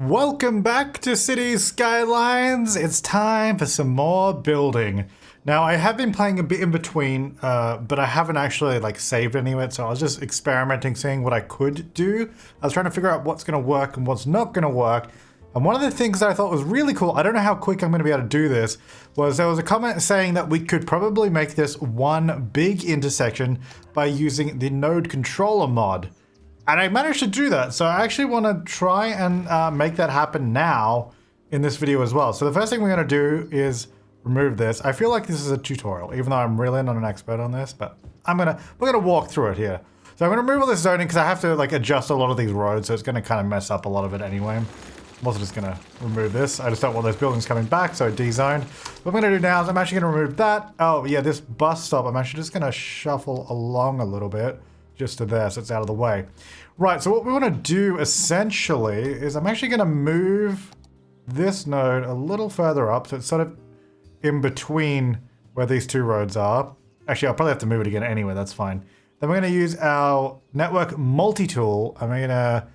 Welcome back to Cities Skylines. It's time for some more building. Now, I have been playing a bit in between, but I haven't actually saved any of it, so I was just experimenting, seeing what I could do. I was trying to figure out what's going to work and what's not going to work. And one of the things that I thought was really cool, I don't know how quick I'm going to be able to do this, was there was a comment saying that we could probably make this one big intersection by using the node controller mod. And I managed to do that, so I actually want to try and make that happen now in this video as well. So the first thing we're going to do is remove this. I feel like this is a tutorial, even though I'm really not an expert on this, but we're gonna walk through it here. So I'm gonna remove all this zoning because I have to adjust a lot of these roads, so it's gonna kind of mess up a lot of it anyway. I'm also just gonna remove this. I just don't want those buildings coming back, so dezoned. What I'm gonna do now is I'm actually gonna remove that. Oh yeah, this bus stop, I'm actually just gonna shuffle along a little bit just to there, so it's out of the way. Right, so what we want to do essentially is I'm actually going to move this node a little further up, so it's sort of in between where these two roads are. Actually, I'll probably have to move it again anyway, that's fine. Then we're going to use our network multi-tool, and we're going to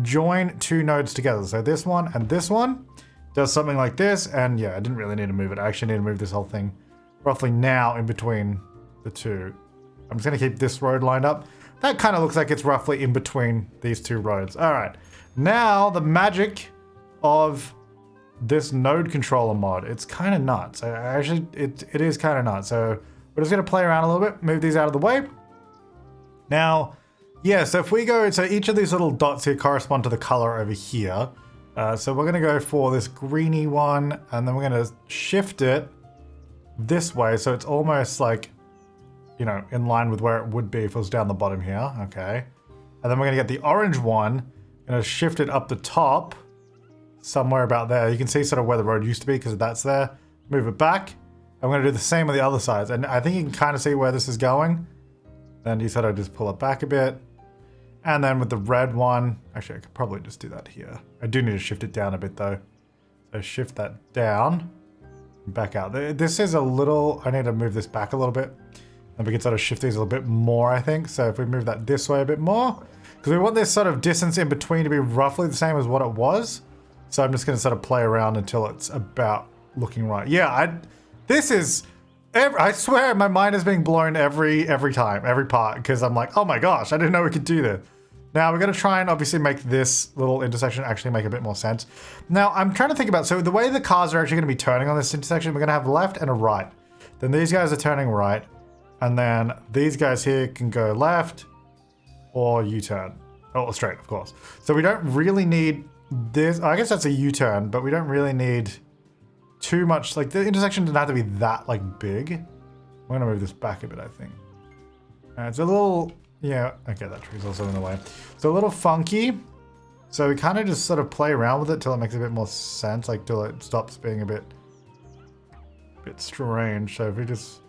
join two nodes together. So this one and this one does something like this, and yeah, I didn't really need to move it. I actually need to move this whole thing roughly now in between the two. I'm just going to keep this road lined up. That kind of looks like it's roughly in between these two roads. All right, now the magic of this node controller mod. It's kind of nuts. Actually, it is kind of nuts. So we're just gonna play around a little bit, move these out of the way. Now, yeah, so if we go, so each of these little dots here correspond to the color over here. So we're gonna go for this greeny one, and then we're gonna shift it this way. So it's almost like, you know, in line with where it would be if it was down the bottom here. Okay. And then we're gonna get the orange one, gonna shift it up the top, somewhere about there. You can see sort of where the road used to be because that's there. Move it back. I'm gonna do the same on the other sides. And I think you can kind of see where this is going. Then you sort of just pull it back a bit. And then with the red one, actually I could probably just do that here. I do need to shift it down a bit though. So shift that down, back out. This is a little, I need to move this back a little bit. And we can sort of shift these a little bit more, I think. So if we move that this way a bit more, because we want this sort of distance in between to be roughly the same as what it was. So I'm just going to sort of play around until it's about looking right. Yeah, this is, I swear my mind is being blown every time, every part, because I'm like, oh my gosh, I didn't know we could do this. Now we're going to try and obviously make this little intersection actually make a bit more sense. Now I'm trying to think about, so the way the cars are actually going to be turning on this intersection, we're going to have left and a right. Then these guys are turning right. And then these guys here can go left or U-turn. Or straight, of course. So we don't really need this. I guess that's a U-turn, but we don't really need too much. Like the intersection doesn't have to be that big. I'm going to move this back a bit, I think. It's a little, yeah. Okay, that tree's also in the way. So a little funky. So we kind of just sort of play around with it till it makes a bit more sense. Like till it stops being a bit strange. So if we just...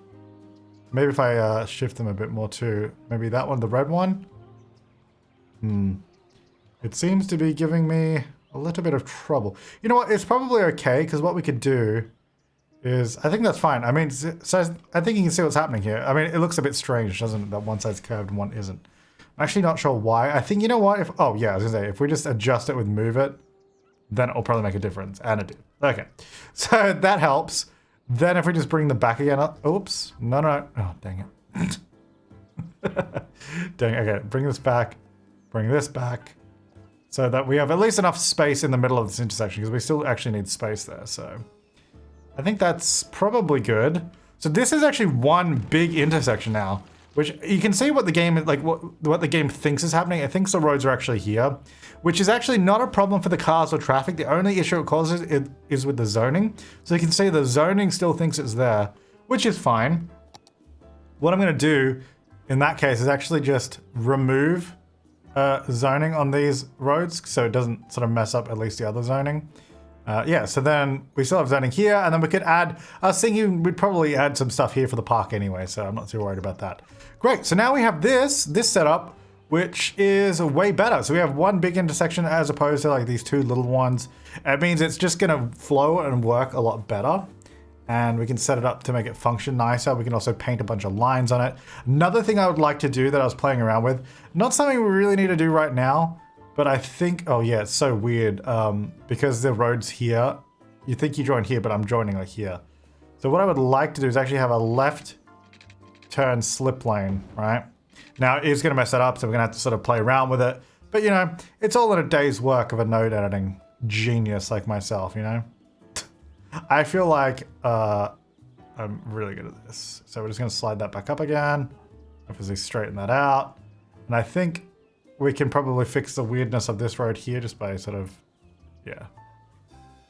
Maybe if I shift them a bit more too. Maybe that one, the red one. It seems to be giving me a little bit of trouble. You know what? It's probably okay, because what we could do is... I think that's fine. I mean, so I think you can see what's happening here. I mean, it looks a bit strange, doesn't it? That one side's curved and one isn't. I'm actually not sure why. I think, you know what? Oh, yeah, I was going to say, if we just adjust it with move it, then it'll probably make a difference. And it did. Okay. So that helps. Then if we just bring the back again up, oops, no. Oh, dang it. Dang, okay, bring this back, bring this back, so that we have at least enough space in the middle of this intersection, because we still actually need space there, so. I think that's probably good. So this is actually one big intersection now, which you can see what the game, what the game thinks is happening. It thinks the roads are actually here, which is actually not a problem for the cars or traffic. The only issue it causes is with the zoning. So you can see the zoning still thinks it's there, which is fine. What I'm going to do in that case is actually just remove zoning on these roads so it doesn't sort of mess up at least the other zoning. Yeah, so then we still have zoning here, and then we could add, I was thinking we'd probably add some stuff here for the park anyway, so I'm not too worried about that. Great, so now we have this setup, which is way better. So we have one big intersection as opposed to these two little ones. It means it's just gonna flow and work a lot better. And we can set it up to make it function nicer. We can also paint a bunch of lines on it. Another thing I would like to do that I was playing around with, not something we really need to do right now, But I think, oh yeah, it's so weird. Because the road's here, you think you join here, but I'm joining like here. So what I would like to do is actually have a left turn slip lane, right? Now it's gonna mess that up, so we're gonna have to sort of play around with it. But you know, it's all in a day's work of a node editing genius like myself, you know? I feel like I'm really good at this. So we're just gonna slide that back up again. Obviously straighten that out. And I think we can probably fix the weirdness of this road here just by sort of, yeah.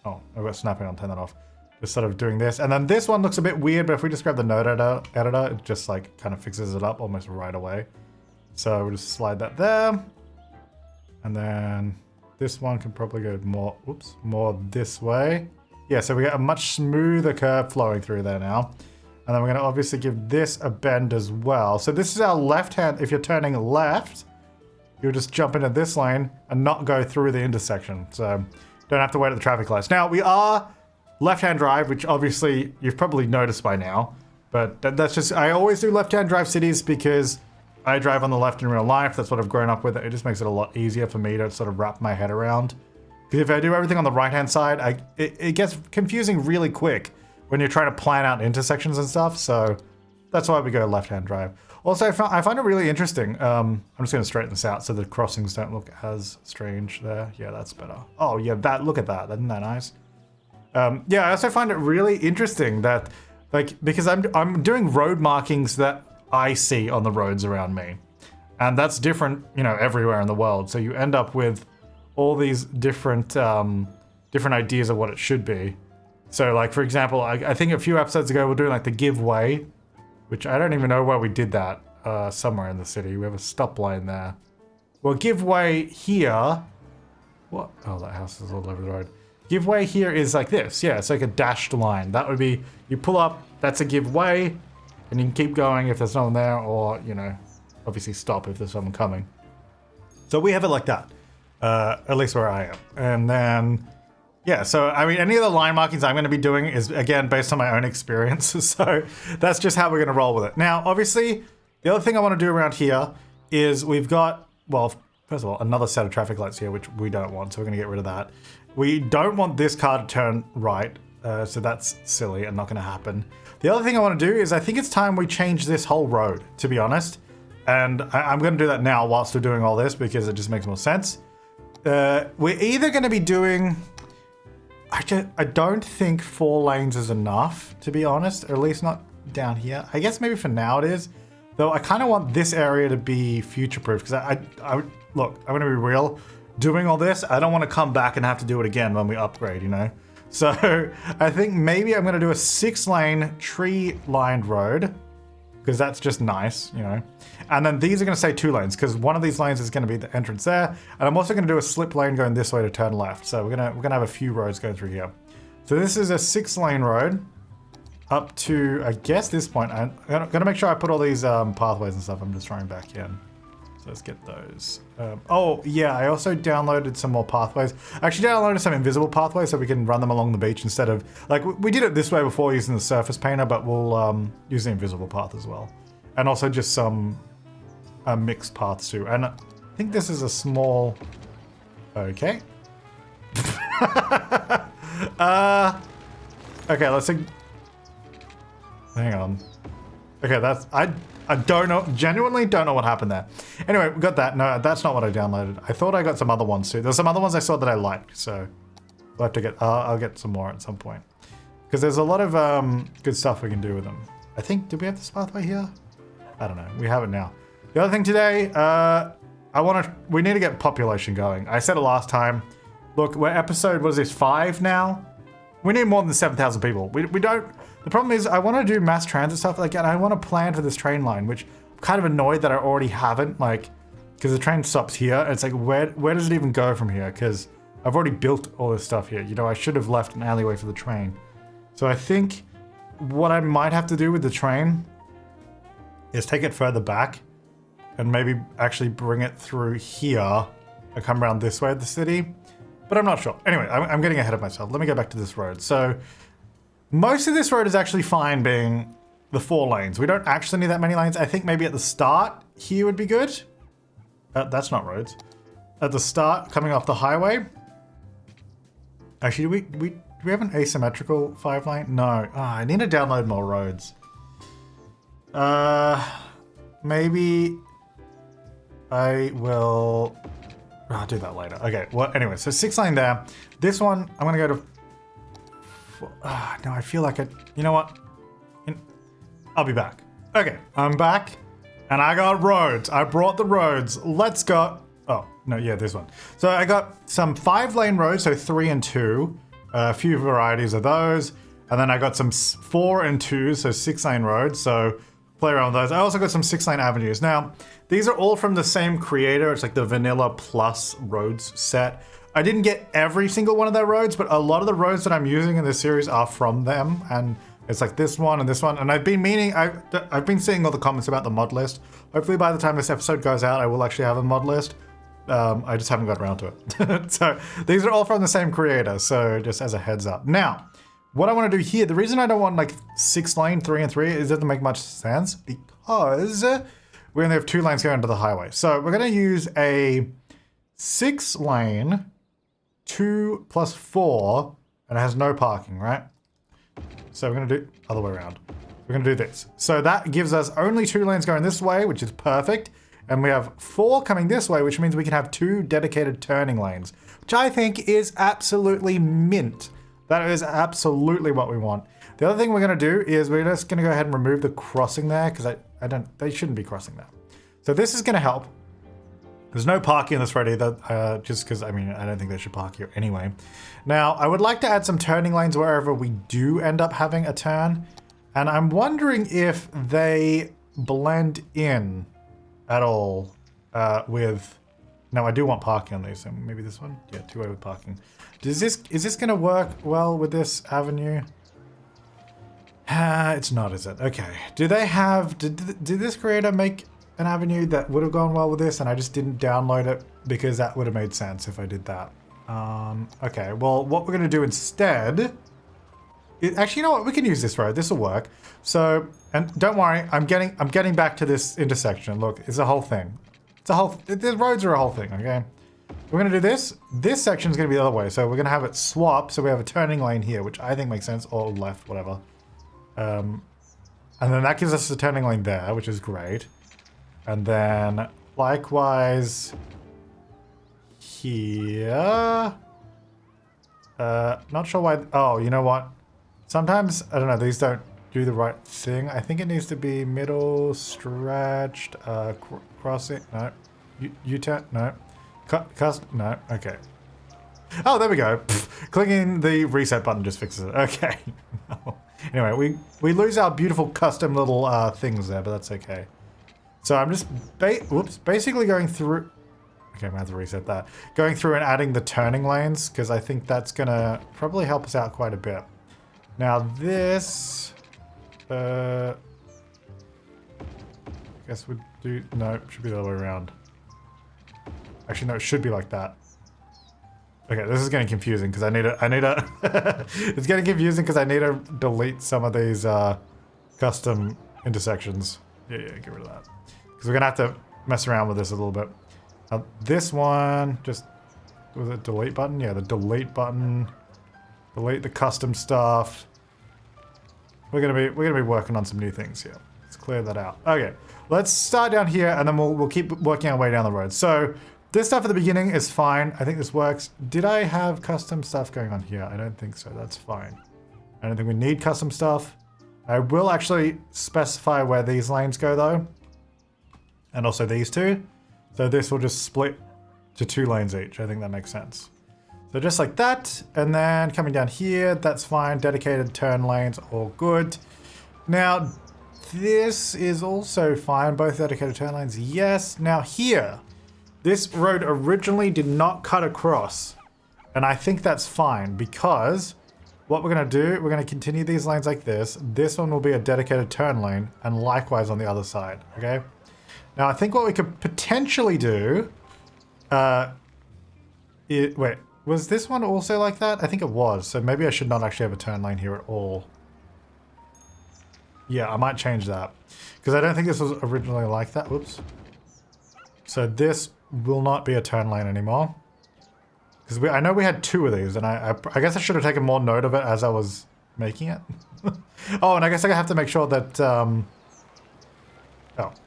Oh, I've got snapping on, turn that off. Just sort of doing this. And then this one looks a bit weird, but if we just grab the node editor, it just like kind of fixes it up almost right away. So we'll just slide that there. And then this one can probably go more, oops, more this way. Yeah, so we get a much smoother curve flowing through there now. And then we're gonna obviously give this a bend as well. So this is our left hand. If you're turning left, you'll just jump into this lane and not go through the intersection. So don't have to wait at the traffic lights. Now we are left-hand drive, which obviously you've probably noticed by now, but that's just, I always do left-hand drive cities because I drive on the left in real life. That's what I've grown up with. It just makes it a lot easier for me to sort of wrap my head around. Because if I do everything on the right-hand side, it gets confusing really quick when you're trying to plan out intersections and stuff. So that's why we go left-hand drive. Also, I find it really interesting. I'm just going to straighten this out so the crossings don't look as strange there. Yeah, that's better. Oh yeah, look at that. Isn't that nice? Yeah, I also find it really interesting that, like, because I'm doing road markings that I see on the roads around me. And that's different, you know, everywhere in the world. So you end up with all these different ideas of what it should be. So like, for example, I think a few episodes ago, we're doing like the give way, which I don't even know where we did that, somewhere in the city. We have a stop line there. Well, give way here. What? Oh, that house is all over the road. Give way here is like this. Yeah, it's like a dashed line. That would be, you pull up, that's a give way, and you can keep going if there's no one there, or, you know, obviously stop if there's someone coming. So we have it like that, at least where I am. And then, yeah, so I mean, any of the line markings I'm going to be doing is, again, based on my own experience. So that's just how we're going to roll with it. Now, obviously, the other thing I want to do around here is we've got, well, first of all, another set of traffic lights here, which we don't want, so we're going to get rid of that. We don't want this car to turn right, so that's silly and not going to happen. The other thing I want to do is I think it's time we change this whole road, to be honest. And I'm going to do that now whilst we're doing all this because it just makes more sense. We're either going to be doing... I don't think 4 lanes is enough, to be honest, or at least not down here. I guess maybe for now it is. Though I kind of want this area to be future-proof because look, I'm going to be real. Doing all this, I don't want to come back and have to do it again when we upgrade, you know? So I think maybe I'm going to do a 6-lane tree-lined road because that's just nice, you know? And then these are going to say 2 lanes because one of these lanes is going to be the entrance there. And I'm also going to do a slip lane going this way to turn left. So we're going to have a few roads going through here. So this is a 6-lane road up to, I guess, this point. I'm going to make sure I put all these pathways and stuff. I'm just throwing back in. So let's get those. Oh, yeah, I also downloaded some more pathways. I actually downloaded some invisible pathways so we can run them along the beach instead of... Like, we did it this way before using the surface painter, but we'll use the invisible path as well. And also just some mixed paths too. And I think this is a small... Okay. Okay, let's see. Hang on. Okay, that's... I don't know, genuinely don't know what happened there. Anyway, we got that. No, that's not what I downloaded. I thought I got some other ones too. There's some other ones I saw that I liked, so we'll have to get, I'll get some more at some point. Because there's a lot of good stuff we can do with them. I think, did we have this pathway here? I don't know, we have it now. The other thing today, we need to get population going. I said it last time. Look, we're episode, what is this, 5 now? We need more than 7,000 people. We don't, the problem is I want to do mass transit stuff like that. I want to plan for this train line, which I'm kind of annoyed that I already haven't, like, because the train stops here. And it's like, where does it even go from here? Because I've already built all this stuff here. You know, I should have left an alleyway for the train. So I think what I might have to do with the train is take it further back and maybe actually bring it through here and come around this way of the city. But I'm not sure. Anyway, I'm getting ahead of myself. Let me go back to this road. So most of this road is actually fine being the 4 lanes. We don't actually need that many lanes. I think maybe at the start here would be good. That's not roads. at the start, coming off the highway. Actually, do we have an asymmetrical 5-lane? No. I need to download more roads. Maybe I will... I'll do that later. Okay, well, anyway, so 6-lane there. This one, I'm going to go to... no, I feel like it... You know what? I'll be back. Okay, I'm back, and I got roads. I brought the roads. Let's go... Oh, no, yeah, this one. So I got some 5-lane roads, so 3 and 2. A few varieties of those. And then I got some 4 and 2, so 6-lane roads. So play around with those. I also got some 6-lane avenues. Now, these are all from the same creator. It's like the Vanilla Plus roads set. I didn't get every single one of their roads, but a lot of the roads that I'm using in this series are from them. And it's like this one and this one. And I've been seeing all the comments about the mod list. Hopefully by the time this episode goes out, I will actually have a mod list. I just haven't got around to it. So these are all from the same creator. So just as a heads up. Now, what I want to do here, the reason I don't want like 6-lane, 3 and 3, is it doesn't make much sense because we only have 2 lanes going to the highway. So we're going to use a 6-lane, 2 plus 4, and it has no parking, right? So we're going to do other way around. We're going to do this. So that gives us only 2 lanes going this way, which is perfect. And we have 4 coming this way, which means we can have 2 dedicated turning lanes, which I think is absolutely mint. That is absolutely what we want. The other thing we're going to do is we're just going to go ahead and remove the crossing there because they shouldn't be crossing there. So this is going to help. There's no parking on this road either, just because, I mean, I don't think they should park here anyway. Now, I would like to add some turning lanes wherever we do end up having a turn. And I'm wondering if they blend in at all with... No, I do want parking on these, so maybe this one? Yeah, 2-way with parking. Is this going to work well with this avenue? It's not, is it? Okay. Do they have... Did this creator make an avenue that would have gone well with this and I just didn't download it? Because that would have made sense if I did that. Okay, well, what we're going to do instead... Actually, you know what? We can use this road. This will work. So, and don't worry, I'm getting back to this intersection. Look, it's a whole thing. The roads are a whole thing, okay? We're gonna do this. This section's gonna be the other way. So we're gonna have it swap. So we have a turning lane here, which I think makes sense, or left, whatever. And then that gives us a turning lane there, which is great. And then likewise here. Not sure why. Oh, you know what? Sometimes, I don't know, these don't do the right thing. I think it needs to be middle, stretched, crossing, no. U-turn, no. No, okay. Oh, there we go. Clicking the reset button just fixes it. Okay. Anyway, we lose our beautiful custom little things there, but that's okay. So I'm just, basically going through... Okay, I'm going to have to reset that. Going through and adding the turning lanes, because I think that's going to probably help us out quite a bit. Now this... I guess we'd do... No, it should be the other way around. Actually, no, it should be like that. Okay, this is getting confusing because I need to... It's getting confusing because I need to delete some of these custom intersections. Yeah, get rid of that. Because we're going to have to mess around with this a little bit. Now, this one, just... Was it delete button? Yeah, the delete button. Delete the custom stuff. We're gonna be working on some new things here. Let's clear that out. Okay, let's start down here and then we'll keep working our way down the road. So this stuff at the beginning is fine. I think this works. Did I have custom stuff going on here? I don't think so. That's fine. I don't think we need custom stuff. I will actually specify where these lanes go though. And also these two. So this will just split to 2 lanes each. I think that makes sense. So just like that, and then coming down here, that's fine. Dedicated turn lanes, all good. Now, this is also fine. Both dedicated turn lanes, yes. Now here, this road originally did not cut across. And I think that's fine because what we're going to do, we're going to continue these lanes like this. This one will be a dedicated turn lane, and likewise on the other side, okay? Now, I think what we could potentially do... wait. Was this one also like that? I think it was. So maybe I should not actually have a turn lane here at all. Yeah, I might change that. Because I don't think this was originally like that. Whoops. So this will not be a turn lane anymore. Because I know we had 2 of these, and I guess I should have taken more note of it as I was making it. Oh, and I guess I have to make sure that, oh,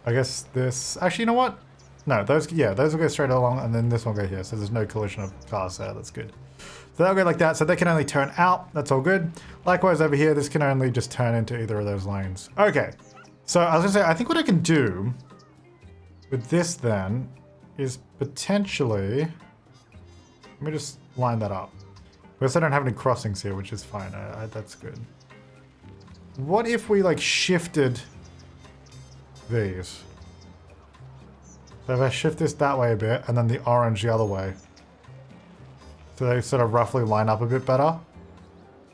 I guess this, actually, you know what? No, those will go straight along, and then this one will go here, so there's no collision of cars there, that's good. So that'll go like that, so they can only turn out, that's all good. Likewise over here, this can only just turn into either of those lanes. Okay, so I was gonna say, I think what I can do with this then is potentially, let me just line that up. Because I don't have any crossings here, which is fine, that's good. What if we like shifted these? So if I shift this that way a bit, and then the orange the other way. So they sort of roughly line up a bit better.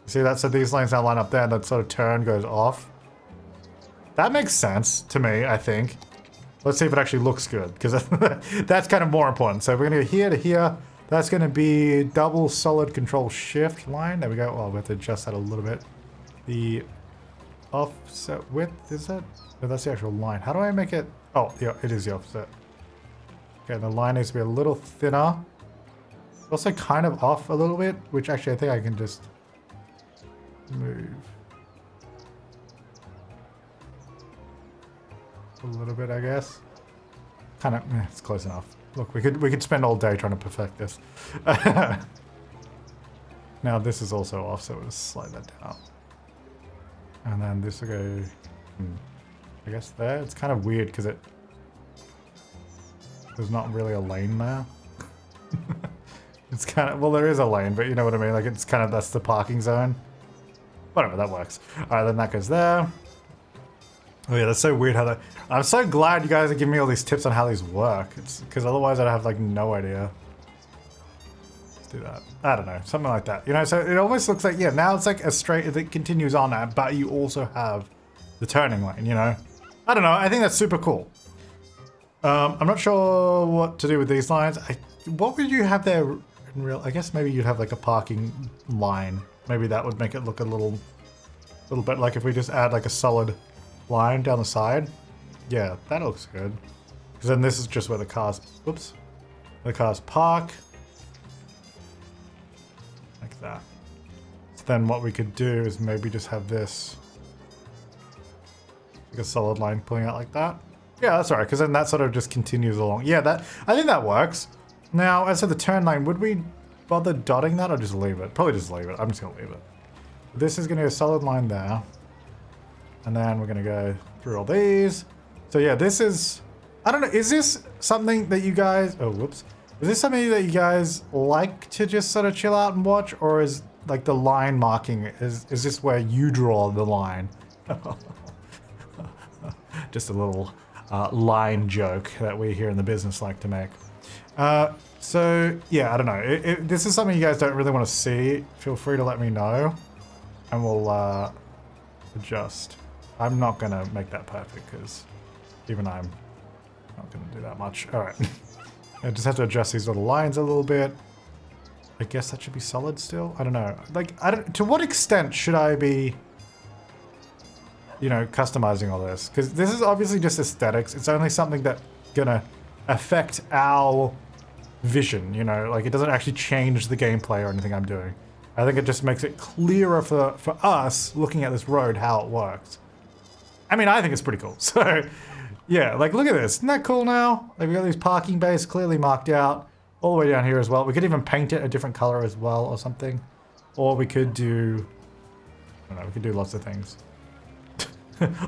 See that? So these lanes now line up there, and that sort of turn goes off. That makes sense to me, I think. Let's see if it actually looks good, because that's kind of more important. So we're going to go here to here. That's going to be double solid control shift line. There we go. Oh, we have to adjust that a little bit. The offset width, is that? No, that's the actual line. How do I make it? Oh, yeah, it is the offset. Okay, the line needs to be a little thinner. Also kind of off a little bit, which actually I think I can just move a little bit, I guess. Kind of, it's close enough. Look, we could spend all day trying to perfect this. Now this is also off, so we'll just slide that down. And then this will go, I guess there. It's kind of weird because there's not really a lane there. It's kind of, well, there is a lane, but you know what I mean? Like, it's kind of, that's the parking zone. Whatever, that works. All right, then that goes there. Oh yeah, that's so weird how that, I'm so glad you guys are giving me all these tips on how these work. It's because otherwise I'd have like no idea. Let's do that. I don't know, something like that. You know, so it almost looks like, yeah, now it's like a straight, it continues on that, but you also have the turning lane, you know? I don't know, I think that's super cool. I'm not sure what to do with these lines. What would you have there in real? I guess maybe you'd have like a parking line. Maybe that would make it look a little bit like if we just add like a solid line down the side. Yeah, that looks good. Because then this is just where the cars, whoops, the cars park. Like that. So then what we could do is maybe just have this, like a solid line pulling out like that. Yeah, that's all right, because then that sort of just continues along. Yeah, I think that works. Now, as for the turn lane, would we bother dotting that or just leave it? Probably just leave it. I'm just going to leave it. This is going to be a solid line there. And then we're going to go through all these. So yeah, this is, I don't know, is this something that you guys, oh, whoops. Is this something that you guys like to just sort of chill out and watch? Or is like the line marking, is this where you draw the line? Just a little line joke that we here in the business like to make. So yeah, I don't know. If this is something you guys don't really want to see, feel free to let me know, and we'll adjust. I'm not gonna make that perfect because even I'm not gonna do that much. All right, I just have to adjust these little lines a little bit. I guess that should be solid still. I don't know. Like, to what extent should I be, you know, customizing all this? Because this is obviously just aesthetics. It's only something that's gonna affect our vision, you know, like it doesn't actually change the gameplay or anything I'm doing. I think it just makes it clearer for us looking at this road how it works. I mean, I think it's pretty cool. So yeah, like look at this. Isn't that cool now? Like we got these parking bays clearly marked out all the way down here as well. We could even paint it a different color as well or something. Or we could do, I don't know, we could do lots of things.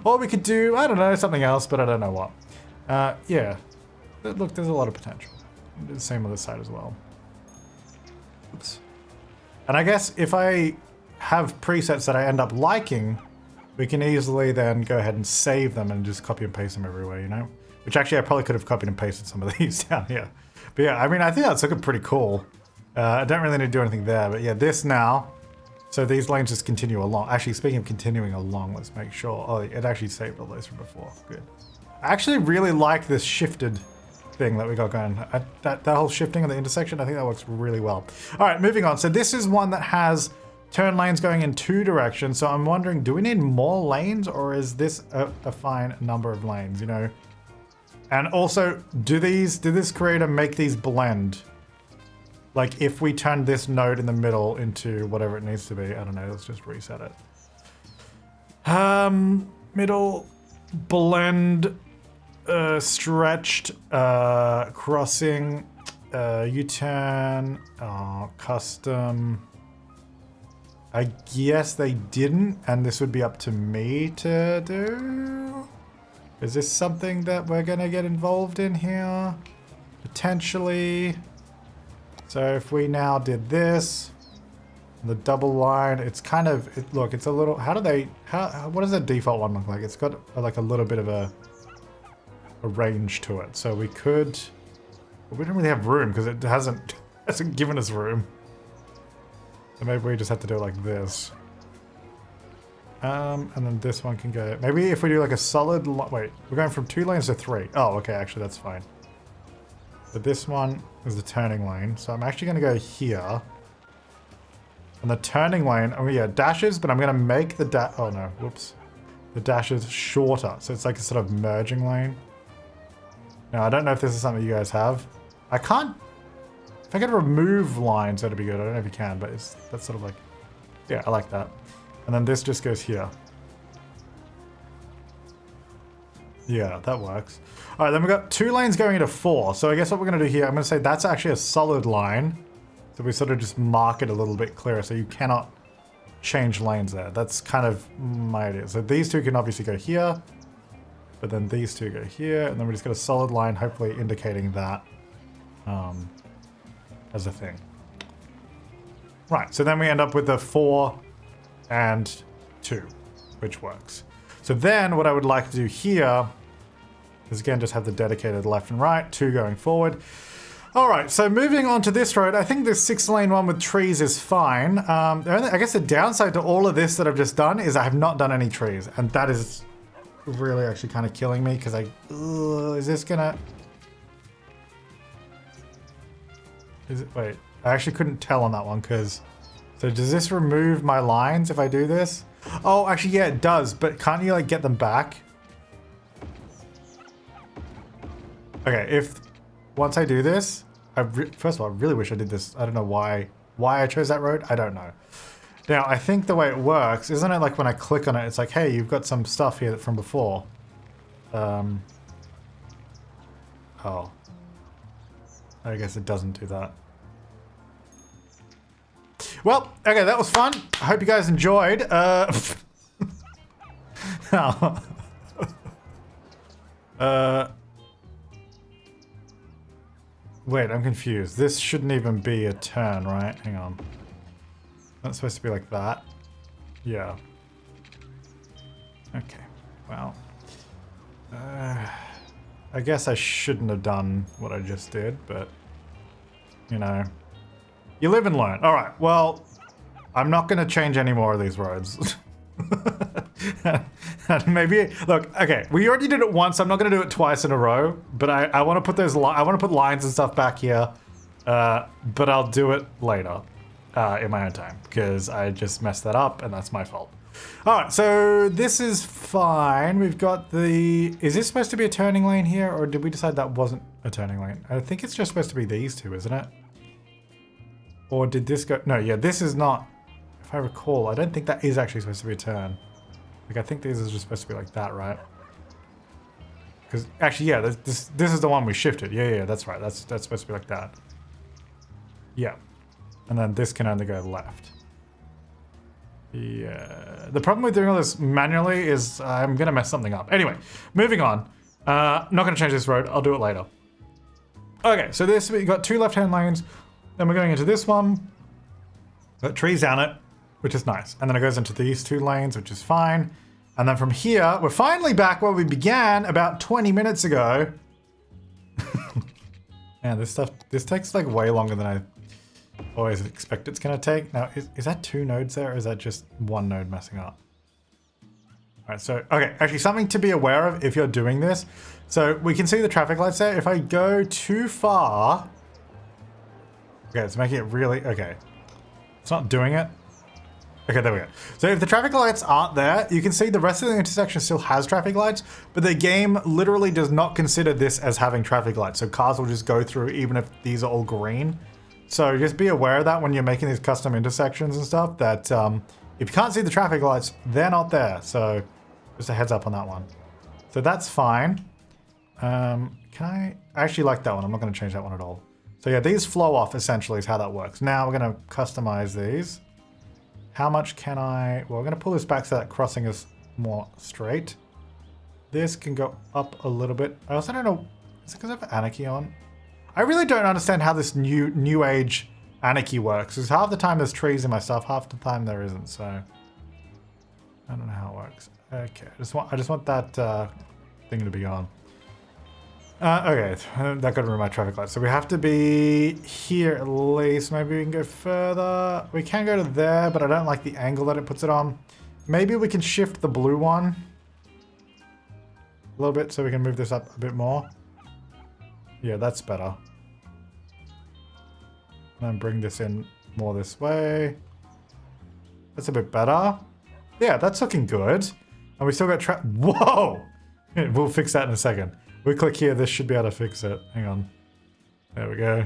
Or we could do, I don't know, something else, but I don't know what. Yeah, look, there's a lot of potential. Do the same on this side as well. Oops. And I guess if I have presets that I end up liking, we can easily then go ahead and save them and just copy and paste them everywhere, you know? Which actually I probably could have copied and pasted some of these down here. But yeah, I mean, I think that's looking pretty cool. I don't really need to do anything there, but yeah, this now. So these lanes just continue along. Actually, speaking of continuing along, let's make sure. Oh, it actually saved all those from before. Good. I actually really like this shifted thing that we got going. That whole shifting of the intersection, I think that works really well. All right, moving on. So this is one that has turn lanes going in 2 directions. So I'm wondering, do we need more lanes or is this a fine number of lanes, you know? And also, did this creator make these blend? Like if we turn this node in the middle into whatever it needs to be, I don't know, let's just reset it. Middle, blend, stretched, crossing, U-turn, custom. I guess they didn't, and this would be up to me to do. Is this something that we're gonna get involved in here? Potentially. So if we now did this, the double line, it's kind of, look, it's a little, what does the default one look like? It's got like a little bit of a range to it. So we could, we don't really have room because it hasn't given us room. So maybe we just have to do it like this. And then this one can go, maybe if we do like a solid, wait, we're going from 2 lanes to 3. Oh, okay, actually that's fine. But this one is the turning lane. So I'm actually gonna go here. And the turning lane, oh yeah, dashes, but I'm gonna make the oh no, whoops. The dashes shorter. So it's like a sort of merging lane. Now, I don't know if this is something you guys have. I can't, if I could remove lines, that'd be good. I don't know if you can, but that's sort of like, yeah, I like that. And then this just goes here. Yeah, that works. All right, then we've got 2 lanes going into 4. So I guess what we're gonna do here, I'm gonna say that's actually a solid line. So we sort of just mark it a little bit clearer so you cannot change lanes there. That's kind of my idea. So these 2 can obviously go here, but then these 2 go here, and then we just got a solid line, hopefully indicating that as a thing. Right, so then we end up with the 4 and 2, which works. So then what I would like to do here is again just have the dedicated left and right, 2 going forward. All right, so moving on to this road, I think this 6-lane one with trees is fine. I guess the downside to all of this that I've just done is I have not done any trees, and that is really actually kind of killing me because is this gonna... wait, I actually couldn't tell on that one because... So does this remove my lines if I do this? Oh, actually, yeah, it does, but can't you like get them back? Okay, if... Once I do this, first of all, I really wish I did this. I don't know why I chose that road. I don't know. Now, I think the way it works, isn't it like when I click on it, it's like, hey, you've got some stuff here from before. Oh. I guess it doesn't do that. Well, okay, that was fun. I hope you guys enjoyed. Wait, I'm confused. This shouldn't even be a turn, right? Hang on. Not supposed to be like that. Yeah. Okay. Well. I guess I shouldn't have done what I just did, but... You know. You live and learn. Alright, well... I'm not going to change any more of these roads. Maybe, look, okay, we already did it once. I'm not going to do it twice in a row, but I want to put those, I want to put lines and stuff back here, but I'll do it later in my own time because I just messed that up and that's my fault. All right, so this is fine. We've got the, is this supposed to be a turning lane here or did we decide that wasn't a turning lane? I think it's just supposed to be these 2, isn't it? Or did this go, no, yeah, this is not. If I recall, I don't think that is actually supposed to be a turn. Like, I think these are just supposed to be like that, right? Because, actually, yeah, this is the one we shifted. Yeah, that's right. That's supposed to be like that. Yeah. And then this can only go left. Yeah. The problem with doing all this manually is I'm going to mess something up. Anyway, moving on. Not going to change this road. I'll do it later. Okay, so this, we got 2 left-hand lanes. Then we're going into this one. Got trees down it, which is nice. And then it goes into these 2 lanes, which is fine. And then from here, we're finally back where we began about 20 minutes ago. Man, this takes like way longer than I always expect it's gonna take. Now, is that 2 nodes there or is that just 1 node messing up? All right, so, okay, actually something to be aware of if you're doing this. So we can see the traffic lights there. If I go too far, okay, it's making it really, okay. It's not doing it. Okay, there we go. So if the traffic lights aren't there, you can see the rest of the intersection still has traffic lights, but the game literally does not consider this as having traffic lights. So cars will just go through even if these are all green. So just be aware of that when you're making these custom intersections and stuff, that if you can't see the traffic lights, they're not there. So just a heads up on that one. So that's fine. Can I actually like that one? I'm not going to change that one at all. So yeah, these flow off essentially is how that works. Now we're going to customize these. How much can I... Well, we're going to pull this back so that crossing is more straight. This can go up a little bit. I also don't know... Is it because I have Anarchy on? I really don't understand how this new age Anarchy works. Because half the time there's trees in my stuff, half the time there isn't. So I don't know how it works. Okay, I just want that thing to be on. Okay, that got rid of my traffic light. So we have to be here at least. Maybe we can go further. We can go to there, but I don't like the angle that it puts it on. Maybe we can shift the blue one a little bit so we can move this up a bit more. Yeah, that's better. And then bring this in more this way. That's a bit better. Yeah, that's looking good. And we still got Whoa! We'll fix that in a second. We click here, this should be able to fix it. Hang on. There we go.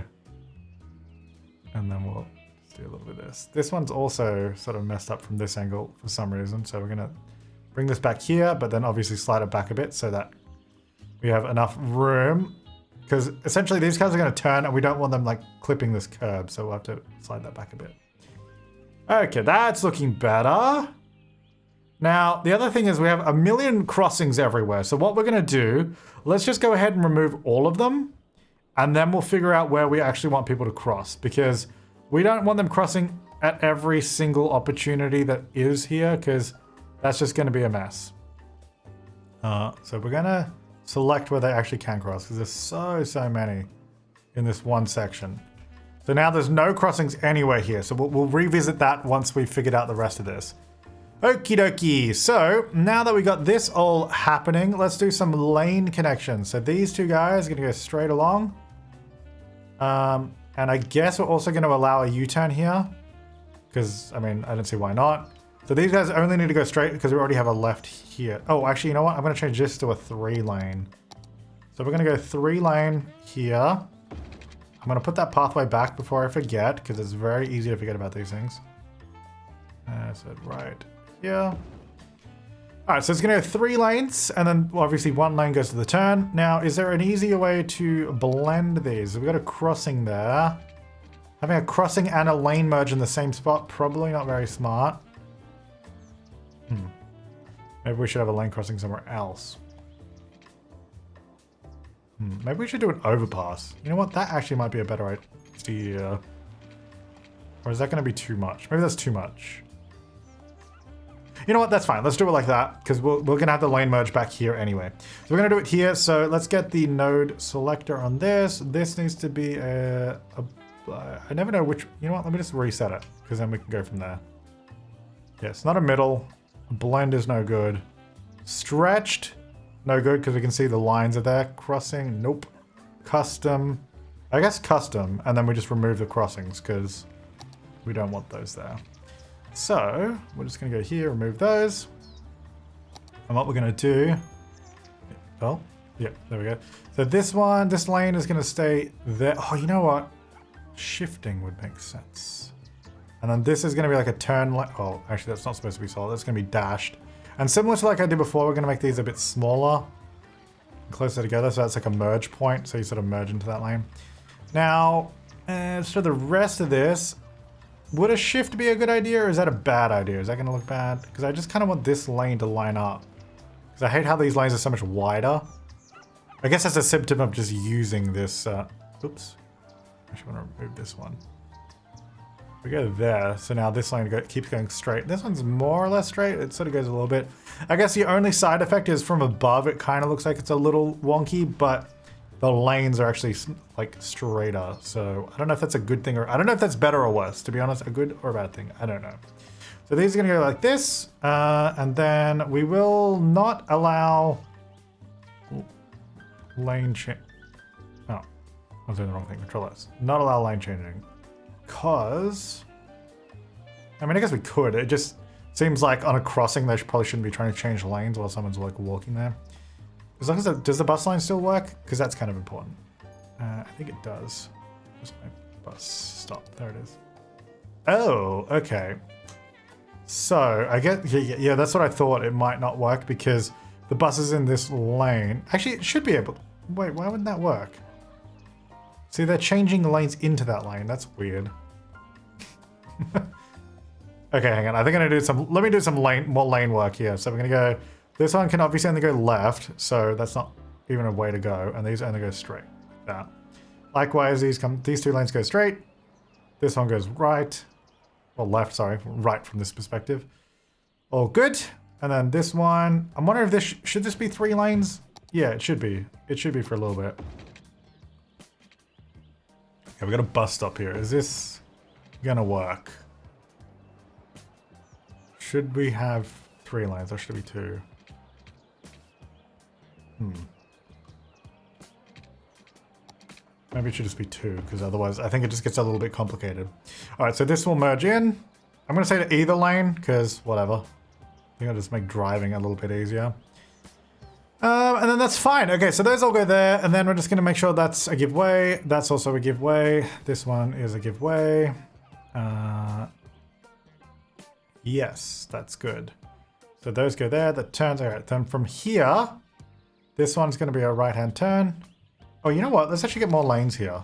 And then we'll just do a little bit of this. This one's also sort of messed up from this angle for some reason. So we're going to bring this back here, but then obviously slide it back a bit so that we have enough room. Because essentially these cars are going to turn and we don't want them like clipping this curb. So we'll have to slide that back a bit. Okay, that's looking better. Now, the other thing is we have a million crossings everywhere. So what we're going to do, let's just go ahead and remove all of them. And then we'll figure out where we actually want people to cross. Because we don't want them crossing at every single opportunity that is here. Because that's just going to be a mess. So we're going to select where they actually can cross. Because there's so many in this one section. So now there's no crossings anywhere here. So we'll revisit that once we've figured out the rest of this. Okie dokie. So now that we got this all happening, let's do some lane connections. So these two guys are going to go straight along. And I guess we're also going to allow a U-turn here. Because, I mean, I don't see why not. So these guys only need to go straight because we already have a left here. Oh, actually, you know what? I'm going to change this to a 3-lane. So we're going to go 3-lane here. I'm going to put that pathway back before I forget because it's very easy to forget about these things. So right here. All right, so it's going to go 3 lanes, and then obviously 1 lane goes to the turn. Now, is there an easier way to blend these? We've got a crossing there. Having a crossing and a lane merge in the same spot, probably not very smart. Maybe we should have a lane crossing somewhere else. Maybe we should do an overpass. You know what? That actually might be a better idea. Or is that going to be too much? Maybe that's too much. You know what? That's fine. Let's do it like that because we're going to have the lane merge back here anyway. So we're going to do it here. So let's get the node selector on this. This needs to be I never know which. You know what? Let me just reset it because then we can go from there. Yeah, it's not a middle. Blend is no good. Stretched, no good because we can see the lines are there. Crossing, nope. Custom, I guess custom, and then we just remove the crossings because we don't want those there. So we're just going to go here, remove those. And what we're going to do, oh, yeah, there we go. So this lane is going to stay there. Oh, you know what? Shifting would make sense. And then this is going to be like a turn. Oh, actually, that's not supposed to be solid. That's going to be dashed. And similar to like I did before, we're going to make these a bit smaller, closer together. So that's like a merge point. So you sort of merge into that lane. Now, as for the rest of this, would a shift be a good idea or is that a bad idea? Is that going to look bad? Because I just kind of want this lane to line up. Because I hate how these lanes are so much wider. I guess that's a symptom of just using this. Oops. I actually want to remove this one. We go there, so now this lane keeps going straight. This one's more or less straight. It sort of goes a little bit. I guess the only side effect is from above, it kind of looks like it's a little wonky, but the lanes are actually like straighter. So I don't know if that's a good thing or I don't know if that's better or worse, to be honest, a good or a bad thing. I don't know. So these are gonna go like this, and then we will not allow lane change. Oh, I was doing the wrong thing. Control S. Not allow lane changing. Because I mean, I guess we could. It just seems like on a crossing, they probably shouldn't be trying to change lanes while someone's like walking there. As long as does the bus line still work? Because that's kind of important. I think it does. Where's my bus stop? There it is. Oh, okay. So I get, yeah, that's what I thought. It might not work because the bus is in this lane. Actually, it should be able. Wait, why wouldn't that work? See, they're changing the lanes into that lane. That's weird. Okay, hang on. I think I'm gonna do some. Let me do some more lane work here. So we're gonna go. This one can obviously only go left, so that's not even a way to go. And these only go straight, like that. Likewise, these two lanes go straight. This one goes right, or left. Sorry, right from this perspective. All good. And then this one. I'm wondering if this should this be 3 lanes? Yeah, it should be. It should be for a little bit. Okay, we got a bus stop here. Is this gonna work? Should we have 3 lanes or should it be 2? Maybe it should just be 2 because otherwise I think it just gets a little bit complicated. All right, so this will merge in. I'm gonna say to either lane because whatever. I think I'll just make driving a little bit easier. And then that's fine. Okay, so those all go there, and then we're just gonna make sure that's a giveaway. That's also a giveaway. This one is a giveaway. Yes, that's good. So those go there, that turns, all right, then from here, this one's gonna be a right-hand turn. Oh, you know what? Let's actually get more lanes here.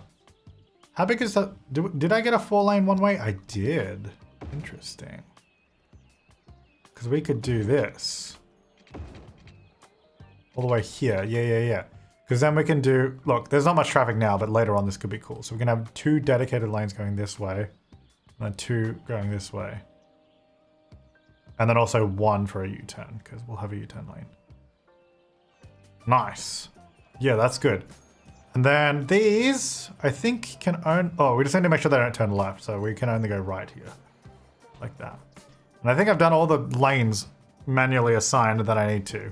How big is that? Did I get a 4-lane one way? I did. Interesting. Because we could do this. All the way here. Yeah. Because then we can do... Look, there's not much traffic now, but later on this could be cool. So we can have 2 dedicated lanes going this way. And then 2 going this way. And then also 1 for a U-turn, because we'll have a U-turn lane. Nice. Yeah, that's good. And then these, I think, can own... Oh, we just need to make sure they don't turn left, so we can only go right here. Like that. And I think I've done all the lanes manually assigned that I need to.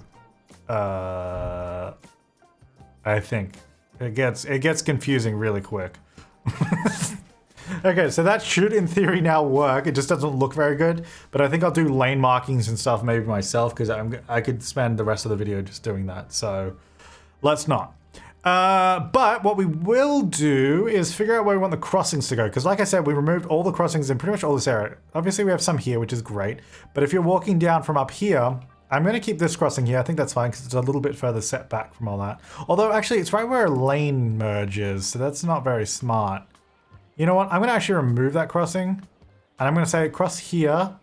I think. It gets confusing really quick. Okay, so that should, in theory, now work. It just doesn't look very good. But I think I'll do lane markings and stuff maybe myself, because I could spend the rest of the video just doing that. So let's not. But what we will do is figure out where we want the crossings to go. Because like I said, we removed all the crossings in pretty much all this area. Obviously, we have some here, which is great. But if you're walking down from up here, I'm going to keep this crossing here. I think that's fine because it's a little bit further set back from all that. Although, actually, it's right where a lane merges. So that's not very smart. You know what? I'm going to actually remove that crossing. And I'm going to say cross here.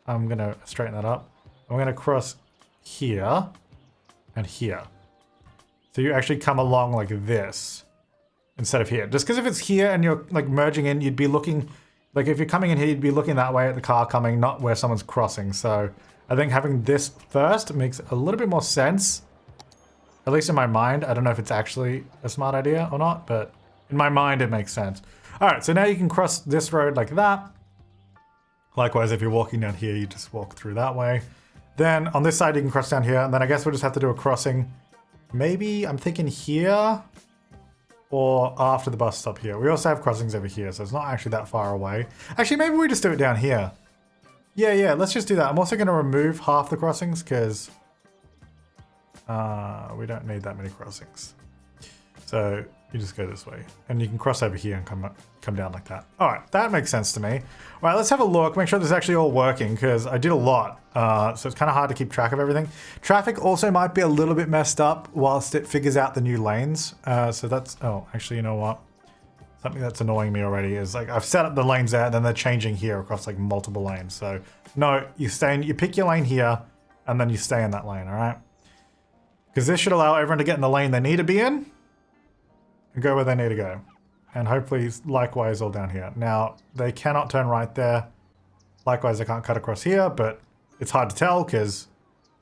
I'm going to straighten that up. I'm going to cross here and here. So you actually come along like this instead of here. Just because if it's here and you're like merging in, you'd be looking, like if you're coming in here, you'd be looking that way at the car coming, not where someone's crossing. So I think having this first makes a little bit more sense. At least in my mind. I don't know if it's actually a smart idea or not, but in my mind, it makes sense. All right, so now you can cross this road like that. Likewise, if you're walking down here, you just walk through that way. Then on this side, you can cross down here. And then I guess we'll just have to do a crossing. Maybe I'm thinking here or after the bus stop here. We also have crossings over here, so it's not actually that far away. Actually, maybe we just do it down here. Yeah, let's just do that. I'm also going to remove half the crossings because we don't need that many crossings. So you just go this way and you can cross over here and come down like that. All right, that makes sense to me. All right, let's have a look, make sure this is actually all working because I did a lot. So it's kind of hard to keep track of everything. Traffic also might be a little bit messed up whilst it figures out the new lanes. So that's, oh, actually, you know what? Something that's annoying me already is like I've set up the lanes there and then they're changing here across like multiple lanes. So no, you pick your lane here and then you stay in that lane, all right? Because this should allow everyone to get in the lane they need to be in and go where they need to go. And hopefully likewise all down here. Now they cannot turn right there. Likewise, they can't cut across here, but it's hard to tell because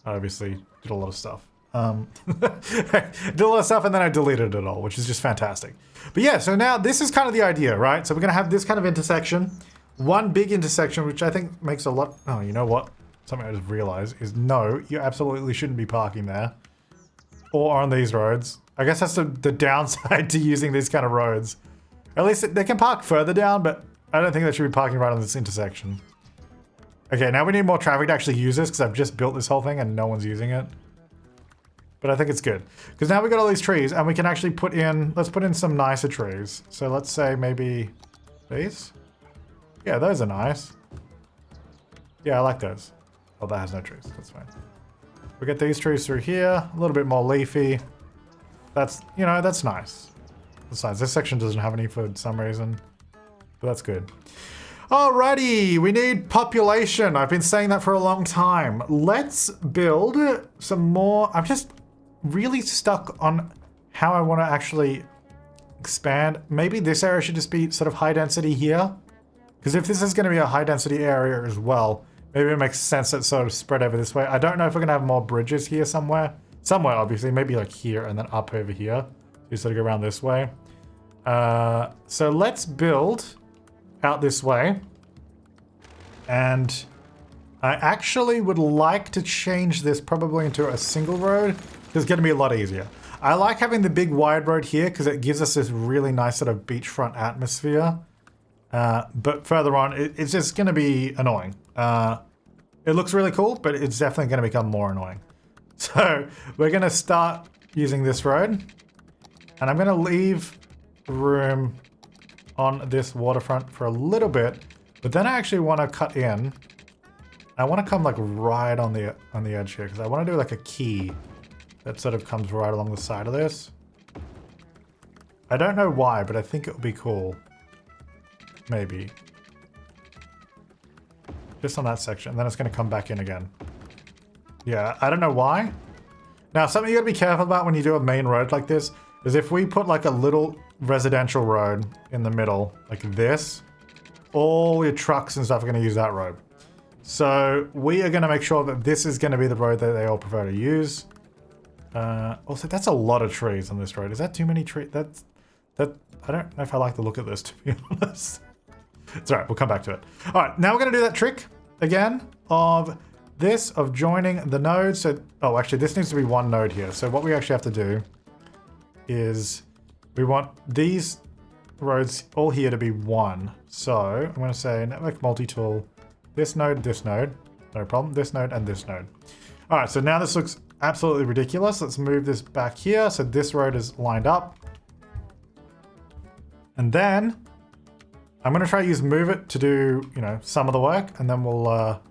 I obviously did a lot of stuff. Did a lot of stuff and then I deleted it all, which is just fantastic. But yeah, so now this is kind of the idea, right? So we're gonna have this kind of intersection, one big intersection, which I think makes a lot, oh, you know what? Something I just realized is no, you absolutely shouldn't be parking there or on these roads. I guess that's the downside to using these kind of roads. At least they can park further down, but I don't think they should be parking right on this intersection. Okay, now we need more traffic to actually use this because I've just built this whole thing and no one's using it. But I think it's good. Because now we got all these trees and we can actually put in, let's put in some nicer trees. So let's say maybe these. Yeah, those are nice. Yeah, I like those. Oh, that has no trees. That's fine. We get these trees through here. A little bit more leafy. That's, you know, that's nice. That's nice. This section doesn't have any for some reason. But that's good. Alrighty, we need population. I've been saying that for a long time. Let's build some more. I'm just really stuck on how I want to actually expand. Maybe this area should just be sort of high density here. Because if this is going to be a high density area as well, maybe it makes sense that it's sort of spread over this way. I don't know if we're going to have more bridges here somewhere. Somewhere, obviously. Maybe like here and then up over here. You sort of go around this way. So let's build out this way. And I actually would like to change this probably into a single road. It's going to be a lot easier. I like having the big wide road here because it gives us this really nice sort of beachfront atmosphere. But further on, it's just going to be annoying. It looks really cool, but it's definitely going to become more annoying. So we're going to start using this road. And I'm going to leave room on this waterfront for a little bit. But then I actually want to cut in. I want to come like right on the edge here because I want to do like a key that sort of comes right along the side of this. I don't know why, but I think it would be cool. Maybe. Just on that section. And then it's going to come back in again. Yeah, I don't know why. Now, something you got to be careful about when you do a main road like this is if we put like a little residential road in the middle, like this, all your trucks and stuff are going to use that road. So we are going to make sure that this is going to be the road that they all prefer to use. Also, that's a lot of trees on this road. Is that too many trees? I don't know if I like the look of this, to be honest. It's all right. We'll come back to it. All right. Now we're going to do that trick again of joining the nodes. So, oh, actually, this needs to be one node here. So what we actually have to do is we want these roads all here to be one. So I'm going to say network multi-tool, this node, no problem, this node, and this node. All right, so now this looks absolutely ridiculous. Let's move this back here. So this road is lined up. And then I'm going to try to use move it to do, you know, some of the work. And then we'll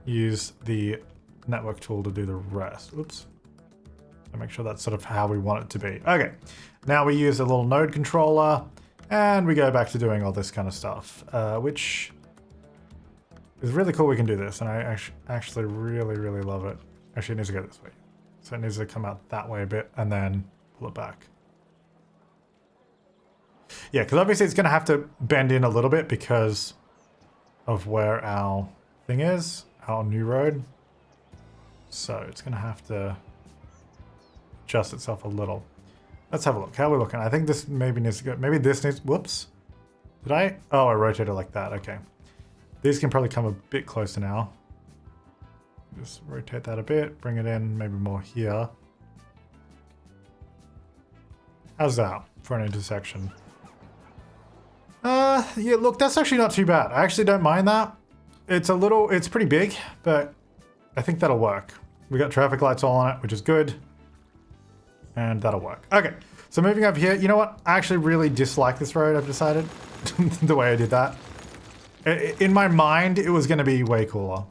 use the network tool to do the rest. Oops. So make sure that's sort of how we want it to be. Okay, now we use a little node controller and we go back to doing all this kind of stuff, which is really cool. We can do this and I actually really, really love it. Actually, it needs to go this way. So it needs to come out that way a bit and then pull it back. Yeah, because obviously it's going to have to bend in a little bit because of where our thing is, our new road. So it's going to have to adjust itself a little. Let's have a look. How are we looking? I think this maybe needs to go. Maybe this needs. Whoops. Did I? Oh, I rotated like that. Okay. These can probably come a bit closer now. Just rotate that a bit. Bring it in maybe more here. How's that for an intersection? Yeah, look, that's actually not too bad. I actually don't mind that. It's pretty big, but I think that'll work. We got traffic lights all on it, which is good. And that'll work. Okay, so moving over here. You know what? I actually really dislike this road, I've decided. The way I did that. In my mind, it was going to be way cooler.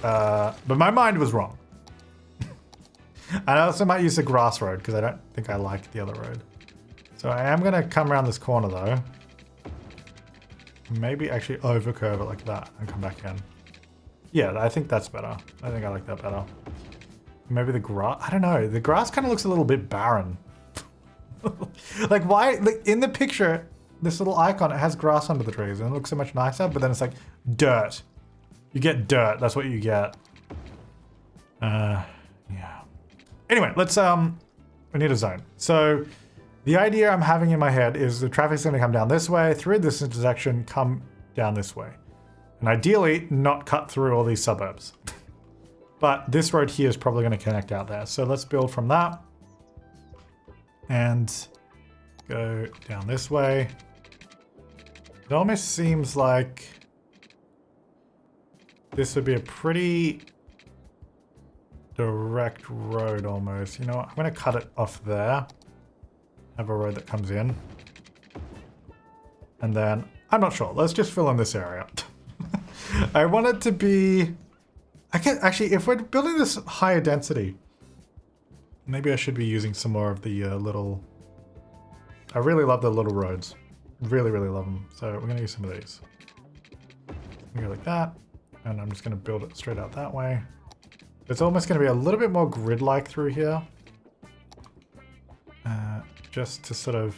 But my mind was wrong. I also might use the grass road because I don't think I like the other road. So I am going to come around this corner though. Maybe actually over curve it like that and come back in. Yeah, I think that's better. I think I like that better. Maybe the grass, I don't know. The grass kind of looks a little bit barren. Like why, like in the picture, this little icon, it has grass under the trees and it looks so much nicer, but then it's like dirt. You get dirt, that's what you get. Yeah. Anyway, let's, we need a zone. So the idea I'm having in my head is the traffic's gonna come down this way, through this intersection, come down this way. And ideally, not cut through all these suburbs. But this road here is probably gonna connect out there. So let's build from that. And go down this way. It almost seems like this would be a pretty direct road almost. You know what? I'm going to cut it off there. Have a road that comes in. And then, I'm not sure. Let's just fill in this area. I want it to be... I can actually, if we're building this higher density, maybe I should be using some more of the little... I really love the little roads. Really, really love them. So we're going to use some of these. We go like that. And I'm just going to build it straight out that way. It's almost going to be a little bit more grid-like through here. Just to sort of...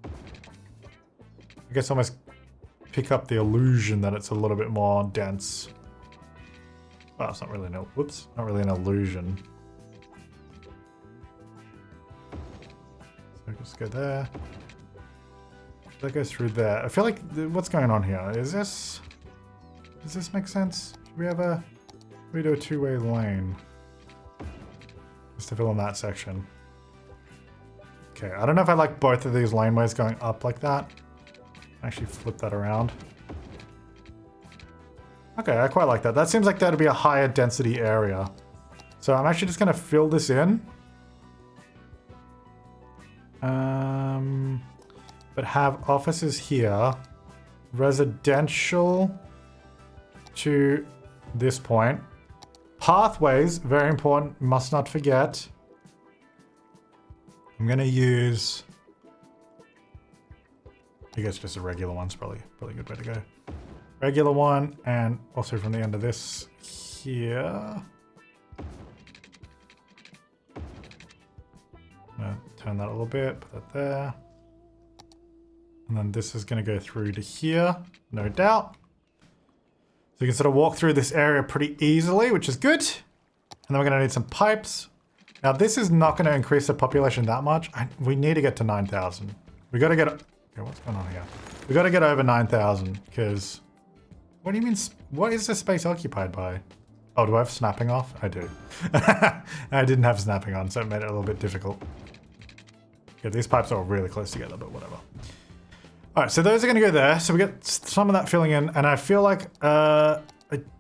I guess almost pick up the illusion that it's a little bit more dense. Oh, it's not really an... Whoops. Not really an illusion. So just go there. That goes through there. I feel like... What's going on here? Is this... Does this make sense? Should we have a... We do a two-way lane. Just to fill in that section. Okay, I don't know if I like both of these laneways going up like that. Actually flip that around. Okay, I quite like that. That seems like that'd be a higher density area. So I'm actually just gonna fill this in. But have offices here. Residential to this point. Pathways, very important, must not forget. I'm gonna use... I guess just a regular one's probably a good way to go. Regular one, and also from the end of this here. I'm gonna turn that a little bit, put that there. And then this is gonna go through to here, no doubt. So you can sort of walk through this area pretty easily, which is good. And then we're gonna need some pipes. Now this is not gonna increase the population that much. We need to get to 9,000. We gotta get... Okay, what's going on here? We gotta get over 9,000, because... What do you mean? What is the space occupied by? Oh, do I have snapping off? I do. I didn't have snapping on, so it made it a little bit difficult. Yeah, these pipes are really close together, but whatever. All right, so those are going to go there. So we get some of that filling in, and I feel like I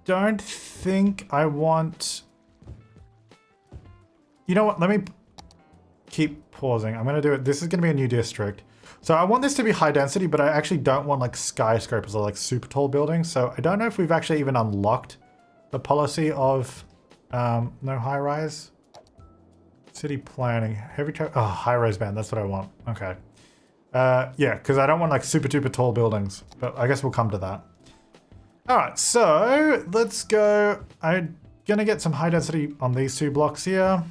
don't think I want... You know what? Let me keep pausing. I'm going to do it. This is going to be a new district. So I want this to be high density, but I actually don't want like skyscrapers or like super tall buildings. So I don't know if we've actually even unlocked the policy of no high rise. City planning, heavy truck. Oh, high rise band. That's what I want. Okay. Yeah, because I don't want like super duper tall buildings, but I guess we'll come to that. All right, so let's go. I'm gonna get some high density on these two blocks here,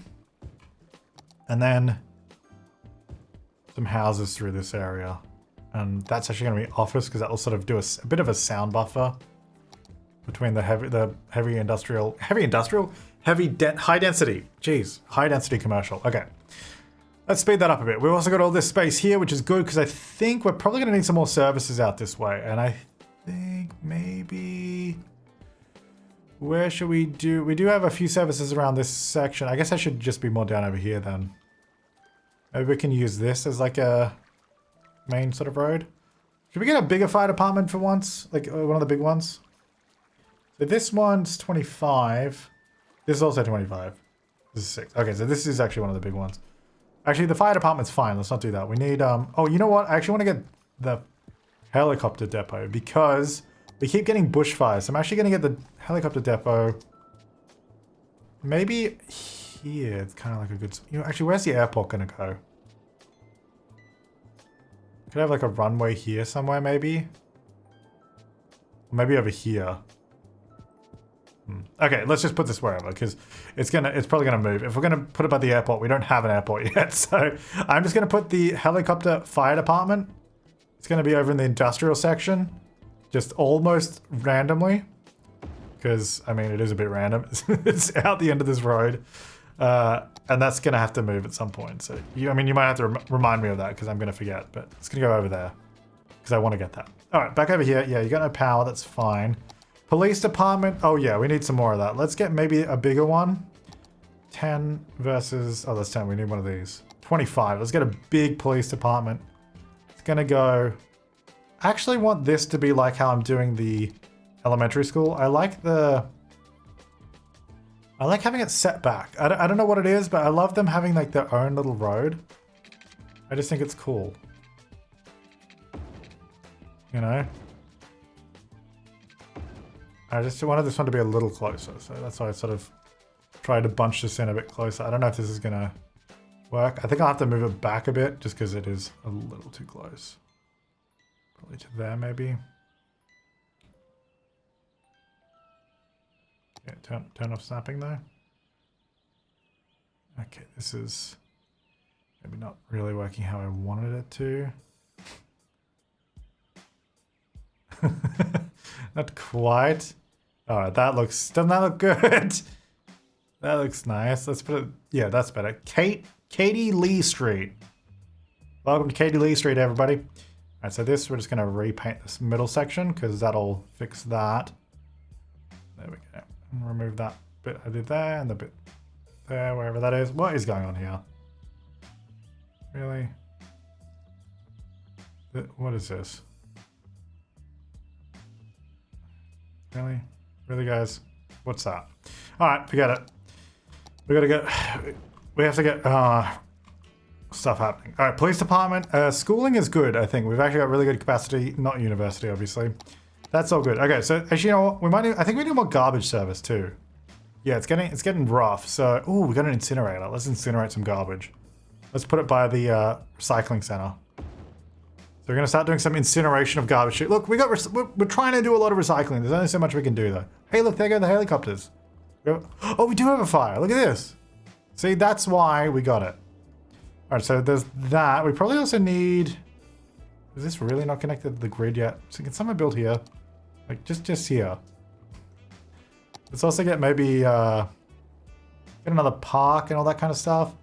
and then some houses through this area, and that's actually going to be office because that will sort of do a bit of a sound buffer between the high density. Jeez, high density commercial. Okay, let's speed that up a bit. We've also got all this space here, which is good because I think we're probably going to need some more services out this way, and I think maybe where should we do? We do have a few services around this section. I guess I should just be more down over here then. Maybe we can use this as like a main sort of road. Should we get a bigger fire department for once? Like one of the big ones? So this one's 25. This is also 25. This is 6. Okay, so this is actually one of the big ones. Actually, the fire department's fine. Let's not do that. We need... Oh, you know what? I actually want to get the helicopter depot because we keep getting bushfires. So I'm actually going to get the helicopter depot. Maybe... Here, it's kind of like a good... You know, actually, where's the airport gonna go? Could I have like a runway here somewhere, maybe? Or maybe over here. Okay, let's just put this wherever, because it's probably gonna move. If we're gonna put it by the airport, we don't have an airport yet, so I'm just gonna put the helicopter fire department. It's gonna be over in the industrial section, just almost randomly, because I mean it is a bit random. It's out the end of this road. And that's going to have to move at some point. So, you might have to remind me of that because I'm going to forget. But it's going to go over there because I want to get that. All right, back over here. Yeah, you got no power. That's fine. Police department. Oh, yeah, we need some more of that. Let's get maybe a bigger one. 10 versus... Oh, that's 10. We need one of these. 25. Let's get a big police department. It's going to go... I actually want this to be like how I'm doing the elementary school. I like having it set back. I don't know what it is, but I love them having like their own little road. I just think it's cool. You know? I just wanted this one to be a little closer, so that's why I sort of tried to bunch this in a bit closer. I don't know if this is gonna work. I think I'll have to move it back a bit just because it is a little too close. Probably to there, maybe. Yeah, turn off snapping though. Okay, this is maybe not really working how I wanted it to. Not quite. Alright, doesn't that look good? That looks nice. Let's put it, yeah, that's better. Katie Lee Street. Welcome to Katie Lee Street, everybody. Alright, so this, we're just gonna repaint this middle section because that'll fix that. There we go. And remove that bit I did there and the bit there, wherever that is. What is going on here? Really? What is this? Really? Really, guys? What's that? Alright, forget it. We have to get stuff happening. Alright, police department. Schooling is good, I think. We've actually got really good capacity. Not university, obviously. That's all good. Okay, so actually, you know what? I think we need more garbage service too. Yeah, it's getting rough. So, ooh, we got an incinerator. Let's incinerate some garbage. Let's put it by the recycling center. So we're gonna start doing some incineration of garbage. Look, we're trying to do a lot of recycling. There's only so much we can do though. Hey, look, there go the helicopters. Oh, we do have a fire. Look at this. See, that's why we got it. All right, so there's that. We probably also need. Is this really not connected to the grid yet? So can someone build here? Like just here. Let's also get maybe get another park and all that kind of stuff.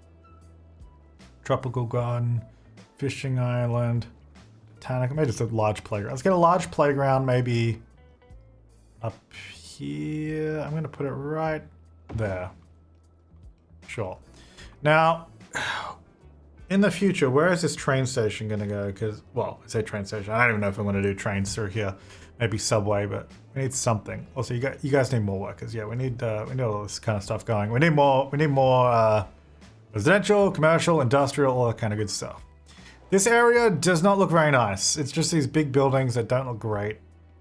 Tropical garden, fishing island, botanical, maybe just a large playground. Let's get a large playground maybe up here. I'm gonna put it right there. Sure. Now, in the future, where is this train station gonna go? Because, well, I say train station. I don't even know if I'm gonna do trains through here. Maybe subway, but we need something. Also, you guys need more workers. Yeah, we need all this kind of stuff going. We need more residential, commercial, industrial, all that kind of good stuff. This area does not look very nice. It's just these big buildings that don't look great.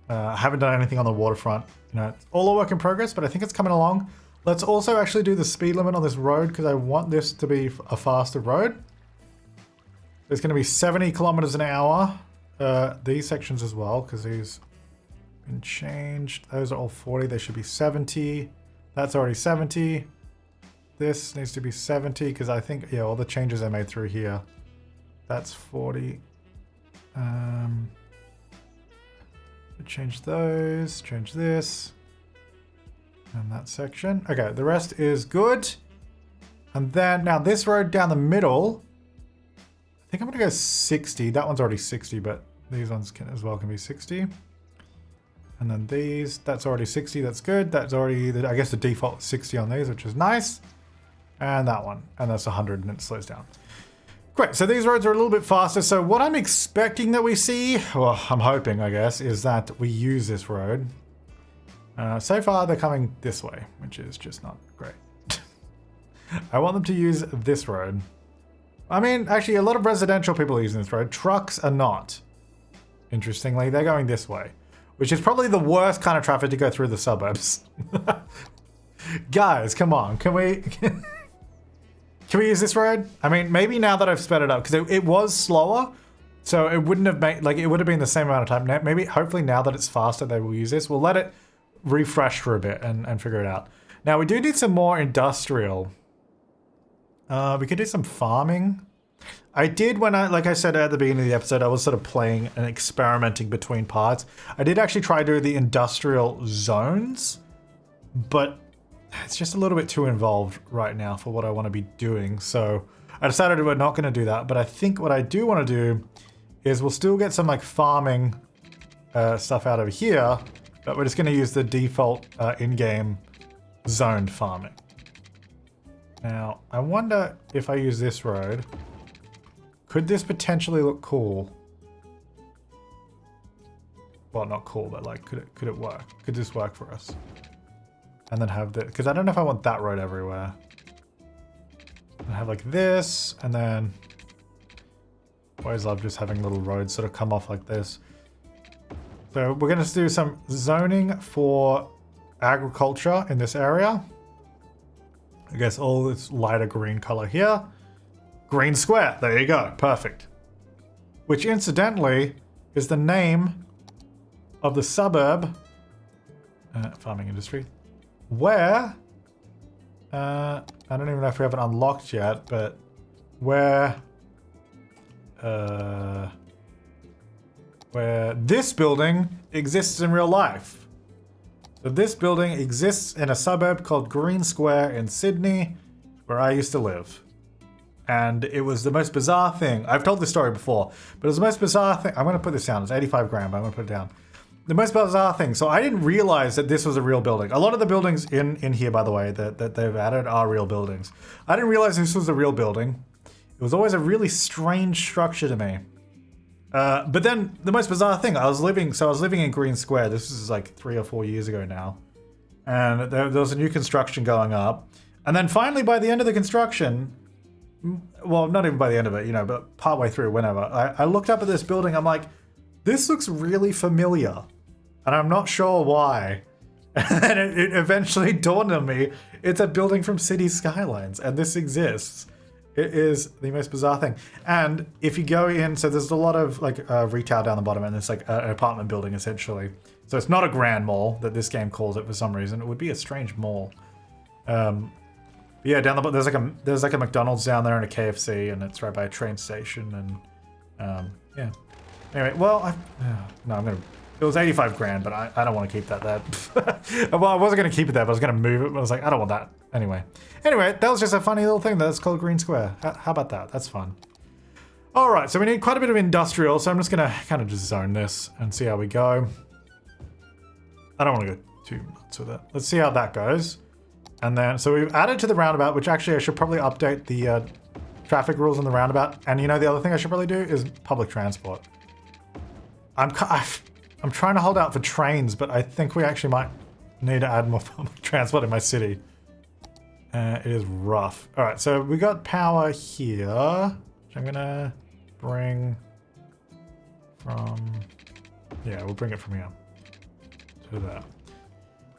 I haven't done anything on the waterfront. You know, it's all a work in progress, but I think it's coming along. Let's also actually do the speed limit on this road because I want this to be a faster road. There's going to be 70 kilometers an hour. These sections as well, because these been changed. Those are all 40. They should be 70. That's already 70. This needs to be 70 because I think, yeah, all the changes I made through here. That's 40. Change those, change this. And that section. Okay, the rest is good. And then, now this road down the middle, I think I'm gonna go 60. That one's already 60, but these ones can as well can be 60. And then these, that's already 60, that's good. That's already, I guess the default is 60 on these, which is nice. And that one, and that's 100 and it slows down. Great, so these roads are a little bit faster. So what I'm expecting that we see, well, I'm hoping, I guess, is that we use this road. So far, they're coming this way, which is just not great. I want them to use this road. I mean, actually, a lot of residential people are using this road. Trucks are not. Interestingly, they're going this way, which is probably the worst kind of traffic to go through the suburbs. Guys, come on. Can we use this road? I mean, maybe now that I've sped it up, because it was slower, so it wouldn't have made, like, it would have been the same amount of time. Maybe, hopefully now that it's faster, they will use this. We'll let it refresh for a bit and figure it out. Now, we do need some more industrial. We could do some farming. I did like I said at the beginning of the episode, I was sort of playing and experimenting between parts. I did actually try to do the industrial zones, but it's just a little bit too involved right now for what I want to be doing. So I decided we're not going to do that. But I think what I do want to do is we'll still get some like farming stuff out of here, but we're just going to use the default in-game zoned farming. Now, I wonder if I use this road, could this potentially look cool? well, not cool, but like, could it work? Could this work for us? And then have the, because I don't know if I want that road everywhere. I have like this, and then I always love just having little roads sort of come off like this. So we're going to do some zoning for agriculture in this area. I guess all this lighter green color here. Green square, there you go, perfect. Which incidentally is the name of the suburb, farming industry, where, I don't even know if we have it unlocked yet, but where this building exists in real life. So this building exists in a suburb called Green Square in Sydney, where I used to live. And it was the most bizarre thing. I've told this story before, but it was the most bizarre thing. I'm going to put this down. It's 85 grand, but I'm going to put it down. The most bizarre thing. So I didn't realize that this was a real building. A lot of the buildings in here, by the way, that they've added are real buildings. I didn't realize this was a real building. It was always a really strange structure to me. But then the most bizarre thing, I was living in Green Square. This is like 3 or 4 years ago now. And there was a new construction going up. And then finally, by the end of the construction, well, not even by the end of it, you know, but partway through, whenever, I looked up at this building. I'm like, this looks really familiar. And I'm not sure why. And then it eventually dawned on me, it's a building from City Skylines, and this exists. It is the most bizarre thing. And if you go in, so there's a lot of like retail down the bottom, and it's like an apartment building essentially. So it's not a grand mall that this game calls it for some reason. It would be a strange mall. Yeah, down the bottom there's like a McDonald's down there and a KFC, and it's right by a train station. And yeah. Anyway, well, no, I'm gonna. It was 85 grand, but I don't want to keep that. Well, I wasn't gonna keep it there, but I was gonna move it. But I was like, I don't want that. Anyway, that was just a funny little thing that's called Green Square. How about that? That's fun. All right, so we need quite a bit of industrial. So I'm just gonna kind of just zone this and see how we go. I don't want to go too nuts with it. Let's see how that goes. And then, so we've added to the roundabout, which actually I should probably update the traffic rules in the roundabout. And you know, the other thing I should probably do is public transport. I'm trying to hold out for trains, but I think we actually might need to add more public transport in my city. It is rough. All right, so we got power here, which I'm gonna bring from, yeah, we'll bring it from here to there.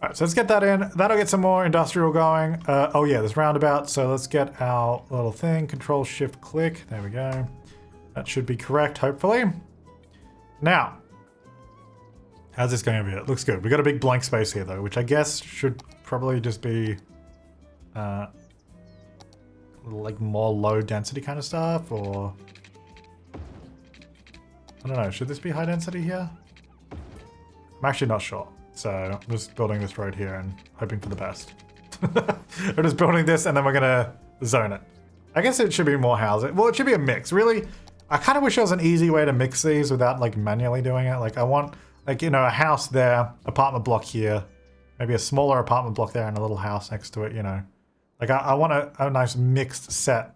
All right, so let's get that in. That'll get some more industrial going. Oh yeah, this roundabout. So let's get our little thing, Control Shift Click. There we go. That should be correct, hopefully. Now, how's this going over here? It looks good. We got a big blank space here though, which I guess should probably just be like more low density kind of stuff, or I don't know. Should this be high density here? I'm actually not sure. So I'm just building this road here and hoping for the best. We're just building this and then we're gonna zone it. I guess it should be more housing. Well, it should be a mix. Really, I kind of wish there was an easy way to mix these without like manually doing it. Like I want, like, you know, a house there, apartment block here, maybe a smaller apartment block there and a little house next to it, you know. Like I want a nice mixed set.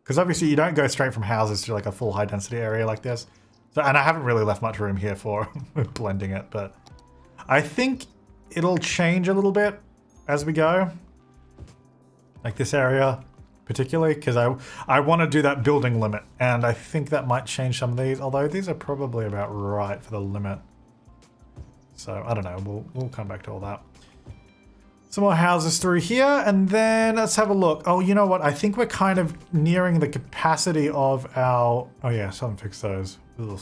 Because obviously you don't go straight from houses to like a full high density area like this. So, and I haven't really left much room here for blending it, but I think it'll change a little bit as we go. Like this area particularly, because I want to do that building limit, and I think that might change some of these, although these are probably about right for the limit. So I don't know, we'll come back to all that. Some more houses through here, and then let's have a look. Oh, you know what? I think we're kind of nearing the capacity of our... Oh yeah, someone fix those. Ugh.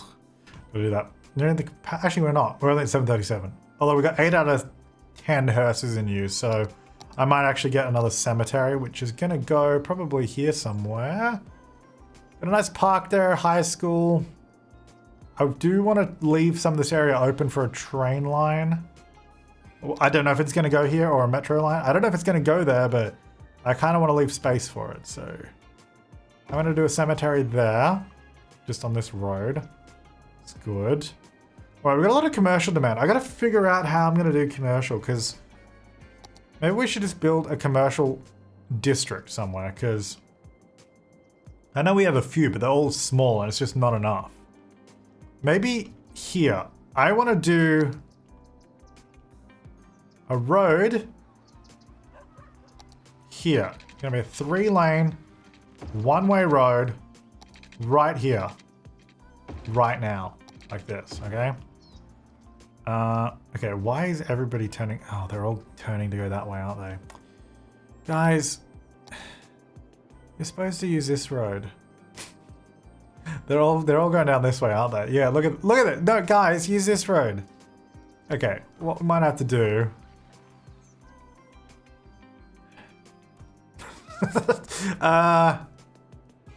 We'll do that. Nearing the actually, we're not. We're only at 737. Although we got 8 out of 10 hearses in use, so I might actually get another cemetery, which is gonna go probably here somewhere. Got a nice park there, high school. I do want to leave some of this area open for a train line. I don't know if it's going to go here or a metro line. I don't know if it's going to go there, but I kind of want to leave space for it. So I'm going to do a cemetery there, just on this road. It's good. All right, we've got a lot of commercial demand. I got to figure out how I'm going to do commercial, because maybe we should just build a commercial district somewhere, because I know we have a few, but they're all small and it's just not enough. Maybe here. I want to do a road here. It's going to be a 3-lane, one-way road right here. Right now. Like this, okay? Okay, why is everybody turning? Oh, they're all turning to go that way, aren't they? Guys, you're supposed to use this road. They're all going down this way, aren't they? Yeah, look at it. No, guys, use this road. Okay, what we might have to do.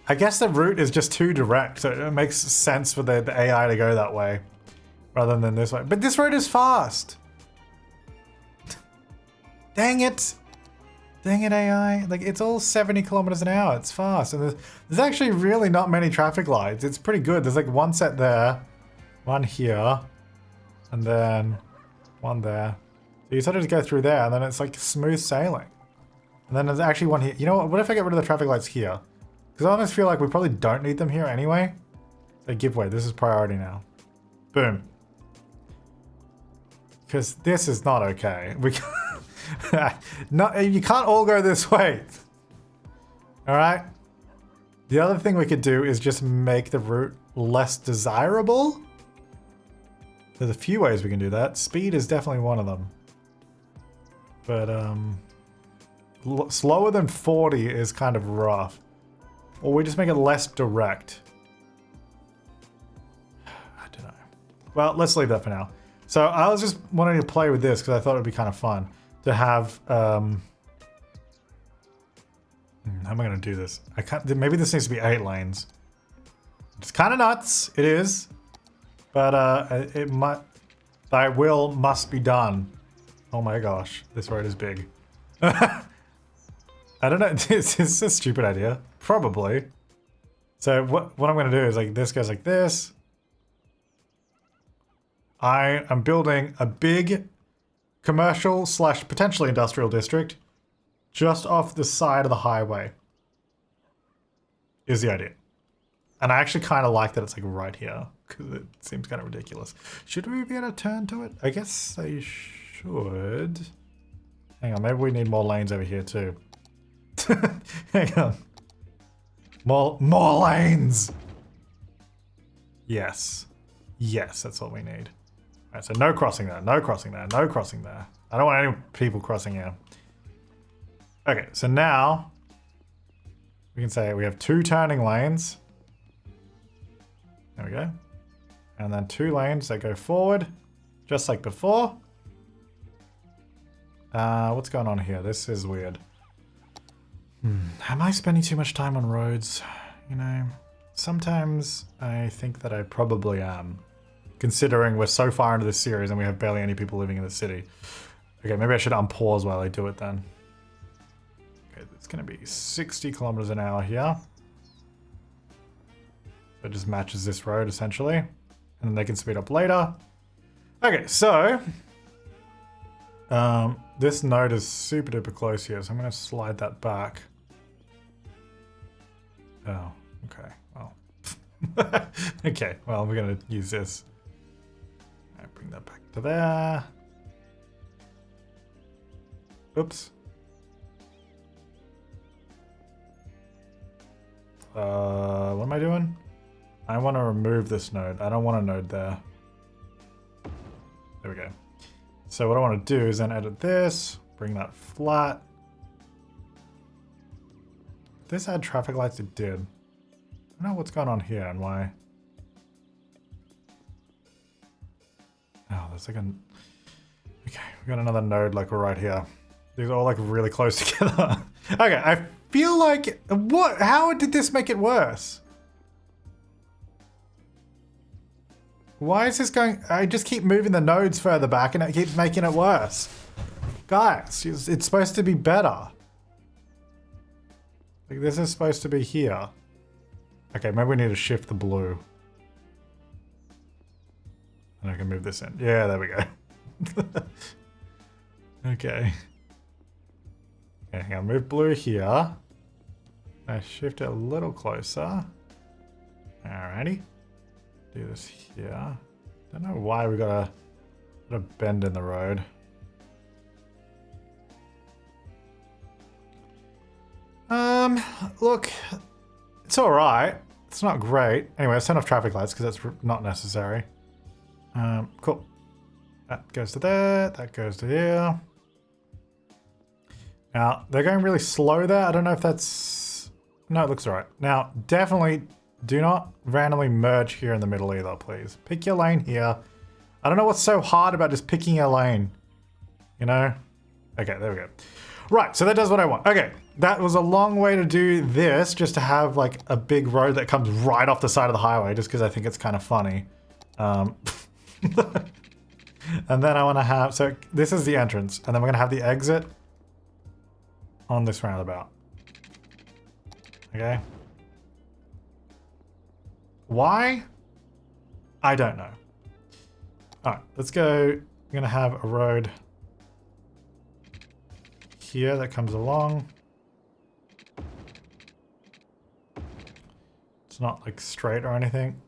I guess the route is just too direct, so it makes sense for the AI to go that way rather than this way. But this road is fast. Dang it. Dang it, AI. Like, it's all 70 kilometers an hour. It's fast. And there's actually really not many traffic lights. It's pretty good. There's like one set there, one here, and then one there. So you sort of just go through there, and then it's like smooth sailing. And then there's actually one here. You know what? What if I get rid of the traffic lights here? Because I almost feel like we probably don't need them here anyway. So give way. This is priority now. Boom. Because this is not okay. We can't, you can't all go this way. All right. The other thing we could do is just make the route less desirable. There's a few ways we can do that. Speed is definitely one of them. But slower than 40 is kind of rough. Or we just make it less direct. I don't know. Well, let's leave that for now. So I was just wanting to play with this because I thought it would be kind of fun to have... how am I going to do this? I can't. Maybe this needs to be 8 lanes. It's kind of nuts. It is. But it might... Thy will must be done. Oh my gosh. This road is big. I don't know. It's a stupid idea. Probably. So what I'm going to do is like this goes like this. I am building a big commercial / potentially industrial district just off the side of the highway. Is the idea. And I actually kind of like that it's like right here because it seems kind of ridiculous. Should we be able to turn to it? I guess I should. Hang on, maybe we need more lanes over here too. Hang on. More lanes! Yes. Yes, that's what we need. Alright, so no crossing there, no crossing there, no crossing there. I don't want any people crossing here. Okay, so now we can say we have 2 turning lanes. There we go. And then 2 lanes that go forward, just like before. What's going on here? This is weird. Am I spending too much time on roads? You know, sometimes I think that I probably am, considering we're so far into this series and we have barely any people living in the city. Okay, maybe I should unpause while I do it then. Okay, it's going to be 60 kilometers an hour here. So it just matches this road essentially, and then they can speed up later. Okay, so this node is super duper close here, so I'm going to slide that back. Oh, okay. Well, okay. Well, we're gonna use this. All right, bring that back to there. Oops. What am I doing? I want to remove this node. I don't want a node there. There we go. So what I want to do is then edit this, bring that flat. This had traffic lights, it did. I don't know what's going on here and why. Oh, there's like an... Okay, we got another node like right here. These are all like really close together. Okay, I feel like... What? How did this make it worse? Why is this going... I just keep moving the nodes further back and it keeps making it worse. Guys, it's supposed to be better. Like, this is supposed to be here. Okay, maybe we need to shift the blue. And I can move this in. Yeah, there we go. Okay. Okay, hang on. Move blue here. I shift it a little closer. Alrighty. Do this here. Don't know why we got a bend in the road. Look, it's all right. It's not great. Anyway, let's turn off traffic lights because that's not necessary. Cool. That goes to there. That goes to here. Now, they're going really slow there. I don't know if that's... No, it looks all right. Now, definitely do not randomly merge here in the middle either, please. Pick your lane here. I don't know what's so hard about just picking your lane. You know? Okay, there we go. Right, so that does what I want. Okay, that was a long way to do this, just to have like a big road that comes right off the side of the highway, just because I think it's kind of funny. And then I want to have, so this is the entrance, and then we're going to have the exit on this roundabout. Okay. Why? I don't know. All right, let's go. I'm going to have a road here that comes along. It's not like straight or anything,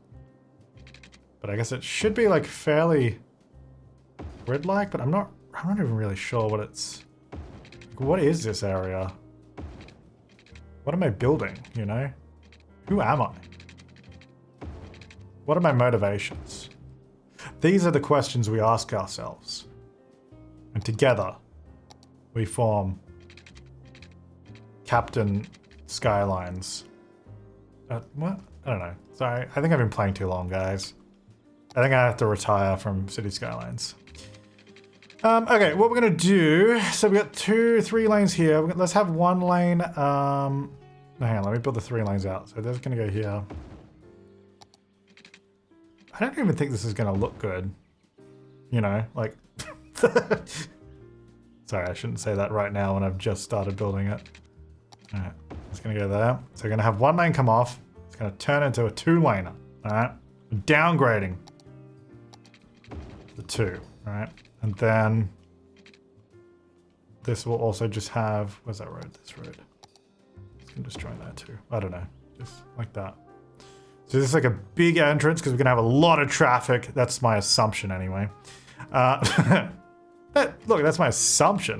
but I guess it should be like fairly grid-like, but I'm not even really sure what it's, like, what is this area? What am I building, you know? Who am I? What are my motivations? These are the questions we ask ourselves. And together, we form Captain Skylines. What? I don't know. Sorry, I think I've been playing too long, guys. I think I have to retire from City Skylines. Okay, what we're gonna do, so we got 3 lanes here. Let's have 1 lane, hang on, let me build the 3 lanes out. So that's gonna go here. I don't even think this is gonna look good. You know, like, sorry, I shouldn't say that right now when I've just started building it. All right, it's gonna go there. So we're gonna have 1 lane come off. It's gonna turn into a 2-laner, all right? Downgrading the 2, all right? And then this will also just have, where's that road? This road. It's gonna just join that too. I don't know, just like that. So this is like a big entrance because we're gonna have a lot of traffic. That's my assumption anyway. Look, that's my assumption.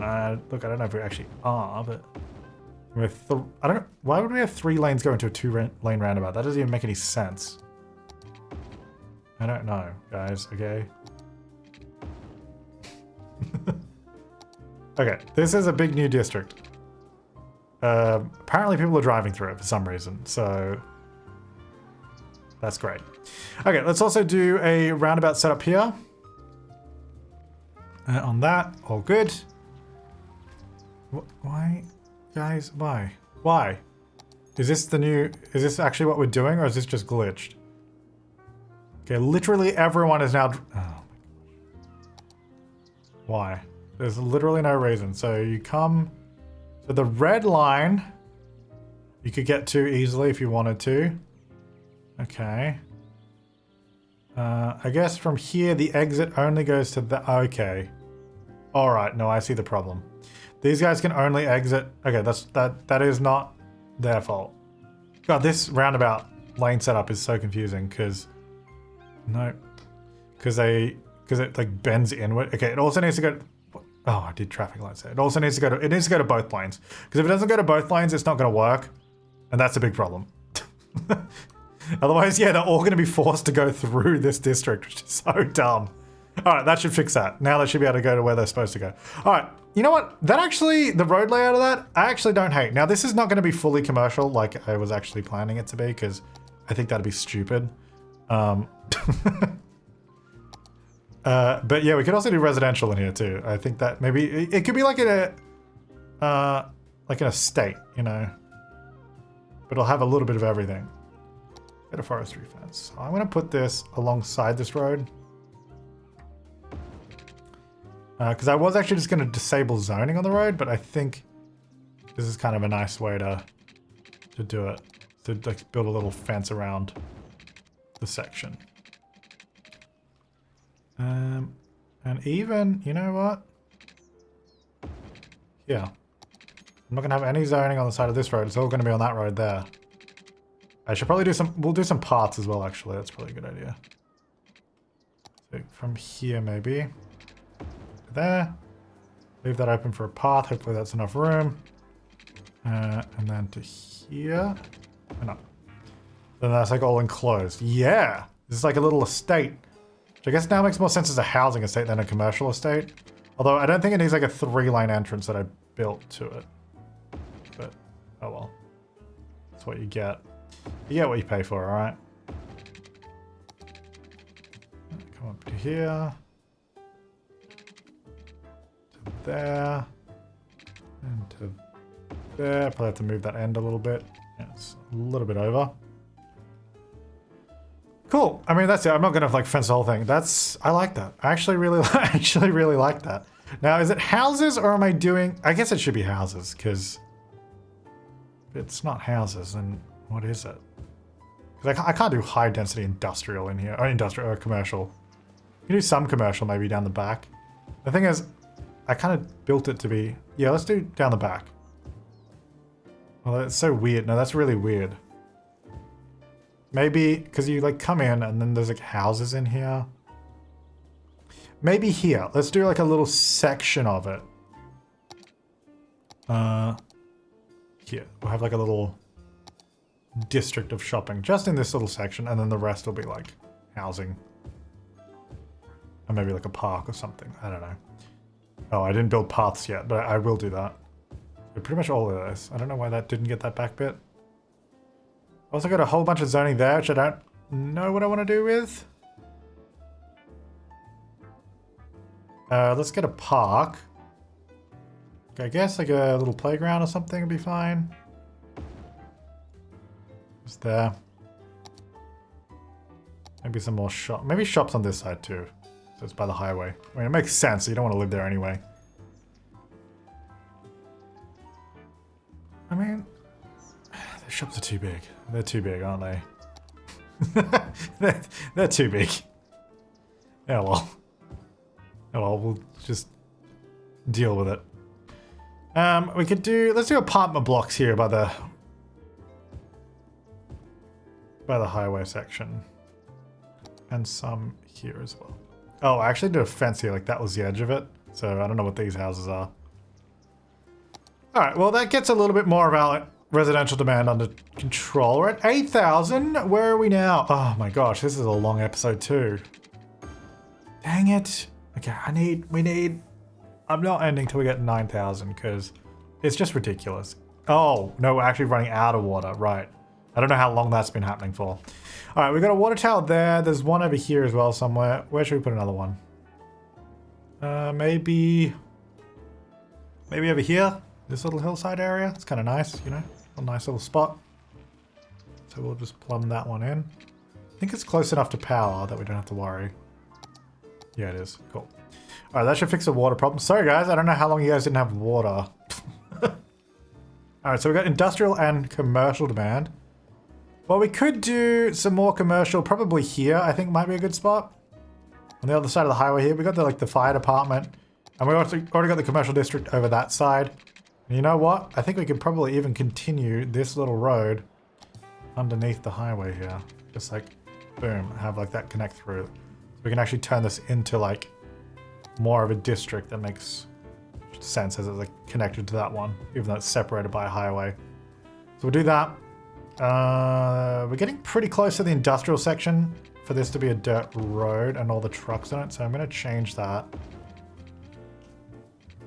Look, I don't know if we actually are, but I don't know. Why would we have 3 lanes go into a 2-lane roundabout? That doesn't even make any sense. I don't know, guys. Okay. Okay, this is a big new district. Apparently people are driving through it for some reason, so that's great. Okay, let's also do a roundabout setup here. On that, all good. Why, guys, why? Why? Is this actually what we're doing, or is this just glitched? Okay, literally everyone is now, oh. Why? There's literally no reason. So you come, so the red line you could get to easily if you wanted to. Okay. I guess from here the exit only goes to the, okay. All right, no, I see the problem. These guys can only exit, okay, that is not their fault. God, this roundabout lane setup is so confusing because, no, because it like bends inward. Okay, it also needs to go. Oh, I did traffic lights there. It also needs to go to. It needs to go to both lanes because if it doesn't go to both lanes, it's not going to work, and that's a big problem. Otherwise, yeah, they're all going to be forced to go through this district, which is so dumb. All right, that should fix that. Now they should be able to go to where they're supposed to go. All right, you know what? That actually, the road layout of that, I actually don't hate. Now this is not going to be fully commercial like I was actually planning it to be because I think that'd be stupid. But yeah, we could also do residential in here too. I think that maybe it could be like an estate, you know, but it'll have a little bit of everything. Get a forestry fence. So I'm going to put this alongside this road because I was actually just going to disable zoning on the road, but I think this is kind of a nice way to do it, to like build a little fence around the section. And even, you know what? Yeah. I'm not gonna have any zoning on the side of this road. It's all gonna be on that road there. I should probably we'll do some paths as well, actually. That's probably a good idea. So from here maybe. There. Leave that open for a path. Hopefully that's enough room. And then to here. Oh, no. Then that's like all enclosed. Yeah! This is like a little estate. Which I guess now makes more sense as a housing estate than a commercial estate. Although I don't think it needs like a 3-lane entrance that I built to it. But, oh well. That's what you get. You get what you pay for, alright? Come up to here. To there. And to there. Probably have to move that end a little bit. Yeah, it's a little bit over. Cool. I mean, that's it. I'm not gonna like fence the whole thing. I like that. I actually really like that. Now, is it houses or am I doing? I guess it should be houses because if it's not houses, then what is it? Because I can't do high density industrial in here, or industrial or commercial. You can do some commercial maybe down the back. The thing is, I kind of built it to be. Yeah, let's do down the back. Well, that's so weird. No, that's really weird. Maybe, because you like come in and then there's like houses in here. Maybe here. Let's do like a little section of it. Here. We'll have like a little district of shopping just in this little section, and then the rest will be like housing. Or maybe like a park or something. I don't know. Oh, I didn't build paths yet, but I will do that. So pretty much all of this. I don't know why that didn't get that back bit. Also got a whole bunch of zoning there, which I don't know what I want to do with. Let's get a park. I guess like a little playground or something would be fine. Just there. Maybe some more shop. Maybe shops on this side too. So it's by the highway. I mean, it makes sense. You don't want to live there anyway. I mean, the shops are too big. They're too big, aren't they? they're too big. Yeah, well. Oh well, we'll just deal with it. We could do, let's do apartment blocks here by the highway section. And some here as well. Oh, I actually did a fence here, like that was the edge of it. So I don't know what these houses are. Alright, well that gets a little bit more of our residential demand under control. We're at 8,000. Where are we now? Oh my gosh, this is a long episode too. Dang it. Okay, I'm not ending till we get 9,000 because it's just ridiculous. Oh, no, we're actually running out of water, right. I don't know how long that's been happening for. All right, we've got a water tower there. There's one over here as well somewhere. Where should we put another one? Maybe over here. This little hillside area. It's kind of nice, you know, a nice little spot. So we'll just plumb that one in. I think it's close enough to power that we don't have to worry. Yeah, it is. Cool. All right, that should fix the water problem. Sorry, guys. I don't know how long you guys didn't have water. All right, so we've got industrial and commercial demand. Well, we could do some more commercial, probably here, I think might be a good spot. On the other side of the highway here, we got the fire department. And we already got the commercial district over that side. And you know what? I think we could probably even continue this little road underneath the highway here. Just like, boom, have like that connect through. We can actually turn this into like more of a district that makes sense as it's like connected to that one, even though it's separated by a highway. So we'll do that. We're getting pretty close to the industrial section for this to be a dirt road and all the trucks in it. So I'm going to change that.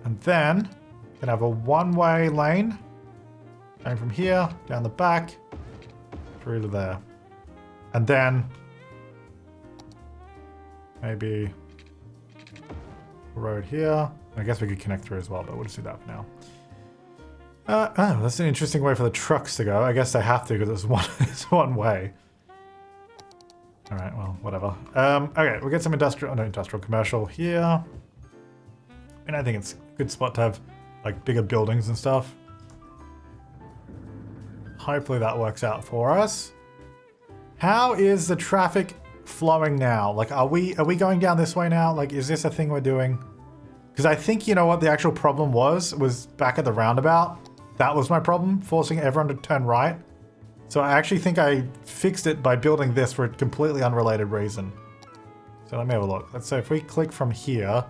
And then we're going to have a one-way lane going from here down the back through to there. And then maybe a road here. I guess we could connect through as well, but we'll just do that for now. Oh, that's an interesting way for the trucks to go. I guess they have to because it's one way. All right, well, whatever. Okay, we'll get some industrial commercial here. And I think it's a good spot to have like bigger buildings and stuff. Hopefully that works out for us. How is the traffic flowing now? Like, are we going down this way now? Like, is this a thing we're doing? Because I think, you know what the actual problem was back at the roundabout. That was my problem, forcing everyone to turn right. So I actually think I fixed it by building this for a completely unrelated reason. So let me have a look. Let's say if we click from here.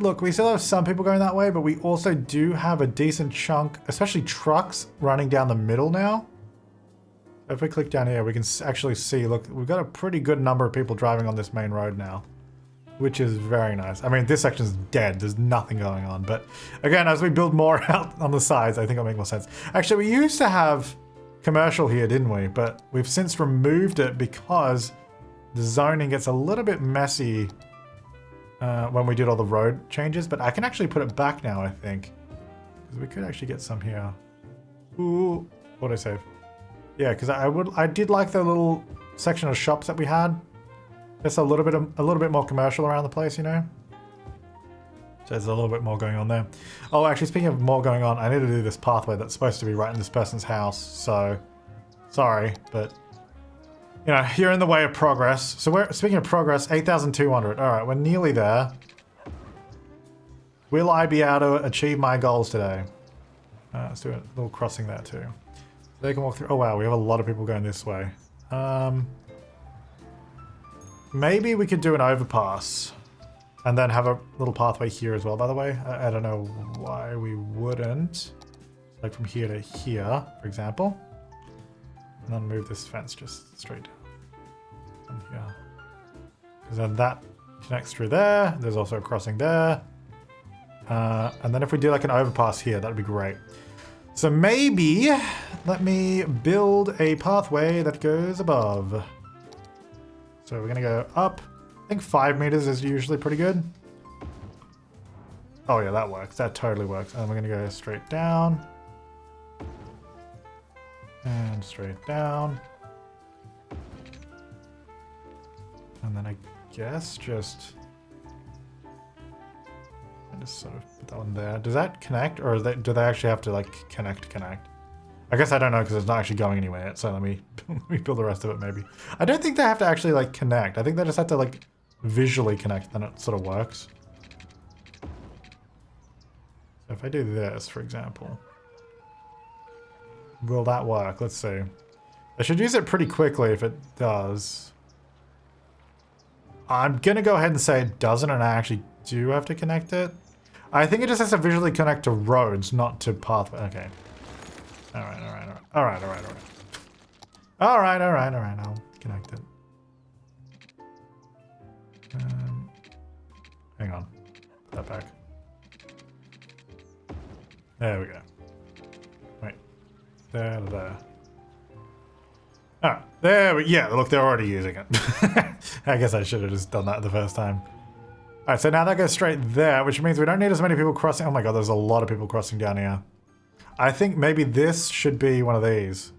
Look, we still have some people going that way, but we also do have a decent chunk, especially trucks, running down the middle now. If we click down here, we can actually see, look, we've got a pretty good number of people driving on this main road now, which is very nice. I mean, this section's dead. There's nothing going on. But again, as we build more out on the sides, I think it'll make more sense. Actually, we used to have commercial here, didn't we? But we've since removed it because the zoning gets a little bit messy when we did all the road changes. But I can actually put it back now, I think. Because we could actually get some here. Ooh, what did I save? Yeah, because I did like the little section of shops that we had. Just a little bit more commercial around the place, you know. So there's a little bit more going on there. Oh, actually, speaking of more going on, I need to do this pathway that's supposed to be right in this person's house. So, sorry, but you know, you're in the way of progress. So we're speaking of progress, 8,200. All right, we're nearly there. Will I be able to achieve my goals today? Let's do a little crossing there too. They can walk through. Oh wow, we have a lot of people going this way. Maybe we could do an overpass and then have a little pathway here as well, by the way. I don't know why we wouldn't. Like from here to here, for example. And then move this fence just straight down. And here. Because then that connects through there. There's also a crossing there. And then if we do like an overpass here, that'd be great. So maybe let me build a pathway that goes above. So we're gonna go up. I think 5 meters is usually pretty good. Oh yeah, that works. That totally works. And we're gonna go straight down. And straight down. And then I guess just sort of put that one there. Does that connect, or do they actually have to like connect? I guess I don't know because it's not actually going anywhere yet. So let me build the rest of it maybe. I don't think they have to actually like connect. I think they just have to like visually connect, then it sort of works. So if I do this, for example, will that work? Let's see. I should use it pretty quickly if it does. I'm gonna go ahead and say it doesn't, and I actually do have to connect it. I think it just has to visually connect to roads, not to pathway. Okay. Alright. I'll connect it. Hang on. Put that back. There we go. Wait. There. Alright. Yeah, look, they're already using it. I guess I should have just done that the first time. Alright, so now that goes straight there, which means we don't need as many people crossing. Oh my god, there's a lot of people crossing down here. I think maybe this should be one of these.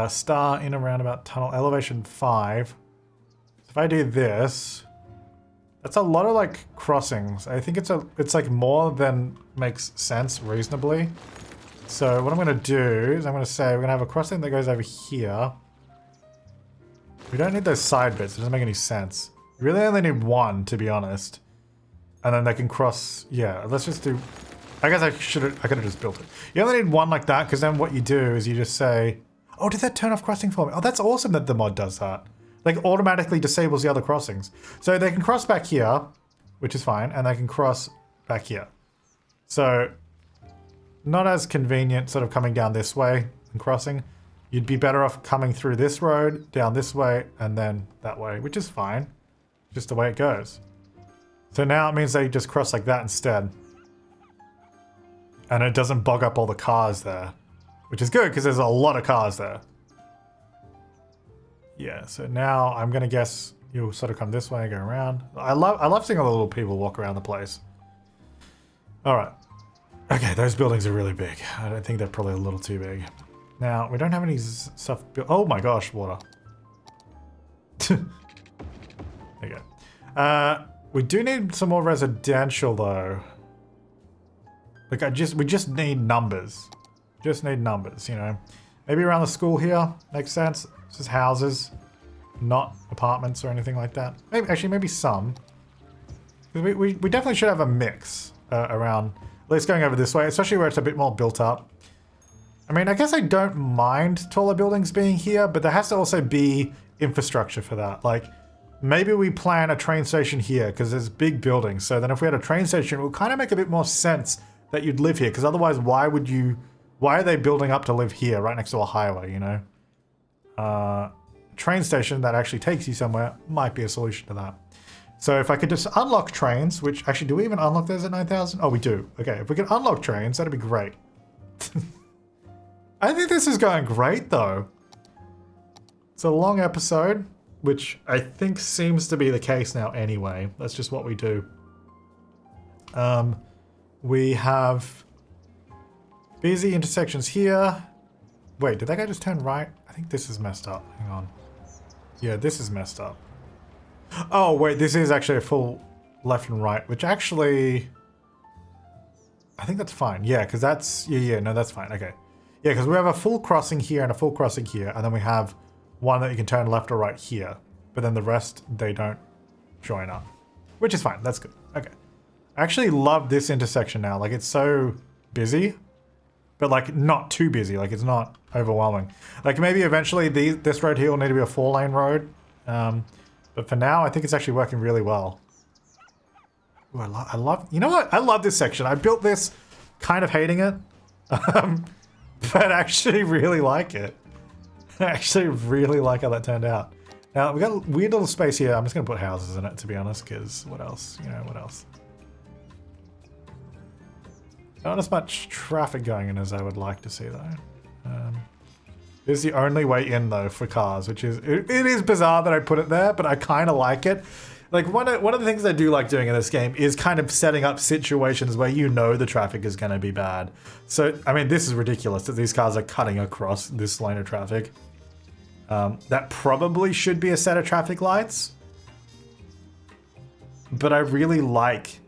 Star in a roundabout tunnel, elevation 5. So if I do this, that's a lot of like crossings. I think it's like more than makes sense reasonably. So what I'm gonna do is I'm gonna say we're gonna have a crossing that goes over here. We don't need those side bits, it doesn't make any sense. We really only need one, to be honest. And then they can cross, yeah, let's just do, I guess I could have just built it. You only need one like that, because then what you do is you just say, oh, did that turn off crossing for me? Oh, that's awesome that the mod does that. Like, automatically disables the other crossings. So they can cross back here, which is fine, and they can cross back here. So, not as convenient sort of coming down this way and crossing. You'd be better off coming through this road, down this way, and then that way, which is fine. Just the way it goes. So now it means they just cross like that instead. And it doesn't bog up all the cars there. Which is good, because there's a lot of cars there. Yeah, so now I'm going to guess you'll sort of come this way and go around. I love seeing all the little people walk around the place. Alright. Okay, those buildings are really big. I don't think they're probably a little too big. Now, we don't have any stuff built. Oh my gosh, water. There you go. We do need some more residential though. Like we just need numbers. Just need numbers, you know. Maybe around the school here makes sense. This is houses, not apartments or anything like that. Maybe some. We definitely should have a mix around, at least going over this way, especially where it's a bit more built up. I mean, I guess I don't mind taller buildings being here, but there has to also be infrastructure for that. Like, maybe we plan a train station here because there's big buildings. So then if we had a train station, it would kind of make a bit more sense that you'd live here. Because otherwise, why are they building up to live here right next to a highway, you know? Train station that actually takes you somewhere might be a solution to that. So if I could just unlock trains, which actually, do we even unlock those at 9,000? Oh, we do. Okay, if we can unlock trains, that'd be great. I think this is going great though. It's a long episode, which I think seems to be the case now anyway. That's just what we do. We have busy intersections here. Wait, did that guy just turn right? I think this is messed up. Hang on. Yeah, this is messed up. Oh, wait, this is actually a full left and right, which actually... I think that's fine. Yeah, because that's... Yeah, no, that's fine. Okay. Yeah, because we have a full crossing here and a full crossing here, and then we have one that you can turn left or right here. But then the rest, they don't join up. Which is fine. That's good. Okay. I actually love this intersection now. Like, it's so busy, but, like, not too busy. Like, it's not overwhelming. Like, maybe eventually this road here will need to be a 4-lane road. But for now, I think it's actually working really well. Ooh, I love... You know what? I love this section. I built this kind of hating it. But I actually really like it. I actually really like how that turned out. Now, we got a weird little space here. I'm just going to put houses in it, to be honest, because what else? You know, what else? Not as much traffic going in as I would like to see, though. This is the only way in, though, for cars, which is... It is bizarre that I put it there, but I kind of like it. Like, one of the things I do like doing in this game is kind of setting up situations where you know the traffic is going to be bad. So, I mean, this is ridiculous that these cars are cutting across this lane of traffic. That probably should be a set of traffic lights. But I really like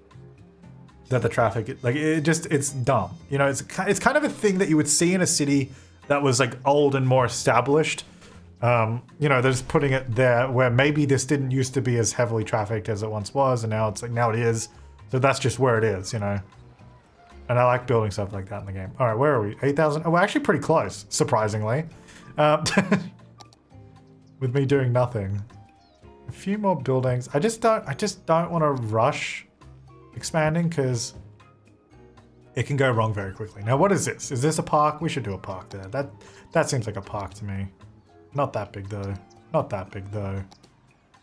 that the traffic... Like, it's dumb. You know, it's kind of a thing that you would see in a city that was, like, old and more established. You know, they're just putting it there where maybe this didn't used to be as heavily trafficked as it once was, and now it's like, now it is. So that's just where it is, you know. And I like building stuff like that in the game. All right, where are we? 8,000? Oh, we're actually pretty close, surprisingly. With me doing nothing. A few more buildings. I just don't want to rush expanding because it can go wrong very quickly. Now, what is this? Is this a park? We should do a park there. That seems like a park to me. Not that big, though. Not that big, though.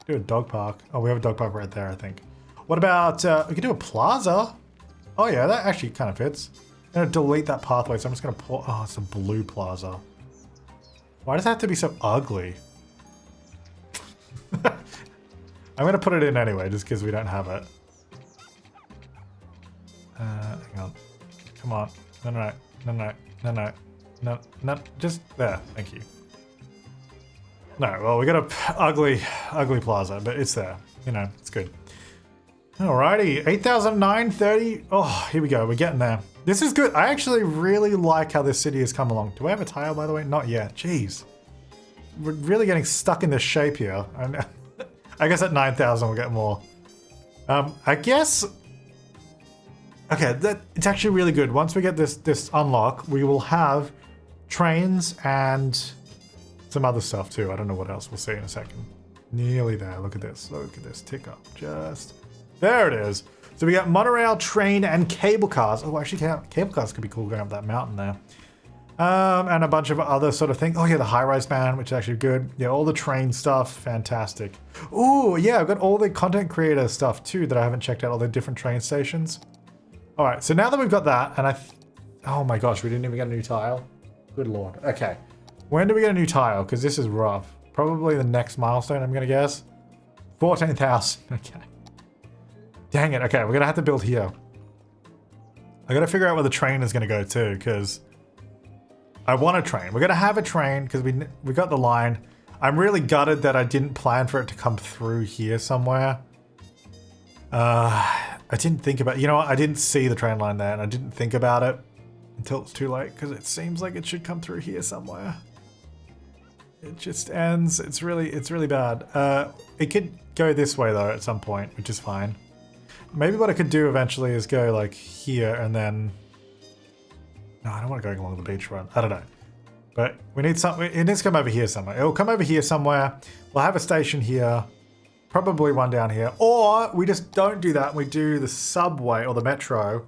Do a dog park. Oh, we have a dog park right there, I think. What about... we could do a plaza. Oh, yeah, that actually kind of fits. I'm going to delete that pathway, so I'm just going to pull... Oh, it's a blue plaza. Why does it have to be so ugly? I'm going to put it in anyway, just because we don't have it. Hang on. Come on. No. Just there. Thank you. No, well, we got a ugly plaza, but it's there. You know, it's good. Alrighty, 8,930. Oh, here we go. We're getting there. This is good. I actually really like how this city has come along. Do I have a tile, by the way? Not yet. Jeez. We're really getting stuck in this shape here. I guess at 9,000 we'll get more. I guess... Okay, it's actually really good. Once we get this unlock, we will have trains and... some other stuff too. I don't know what else. We'll see in a second. Nearly there. Look at this. Look at this. Tick up. Just there it is. So we got monorail, train, and cable cars. Oh, actually, cable cars could be cool going up that mountain there. And a bunch of other sort of things. Oh yeah, the high-rise man, which is actually good. Yeah, all the train stuff. Fantastic. Oh yeah, I've got all the content creator stuff too that I haven't checked out. All the different train stations. All right. So now that we've got that, and oh my gosh, we didn't even get a new tile. Good lord. Okay. When do we get a new tile? Because this is rough. Probably the next milestone, I'm going to guess. 14,000. Okay. Dang it. Okay, we're going to have to build here. I got to figure out where the train is going to go too, because I want a train. We're going to have a train because we got the line. I'm really gutted that I didn't plan for it to come through here somewhere. I didn't think about... You know what? I didn't see the train line there, and I didn't think about it until it's too late, because it seems like it should come through here somewhere. It just ends. It's really bad. It could go this way though at some point, which is fine. Maybe what I could do eventually is go like here and then... No, I don't want to go along the beachfront. I don't know. But we need something. It needs to come over here somewhere. It'll come over here somewhere. We'll have a station here. Probably one down here. Or we just don't do that. We do the subway or the metro,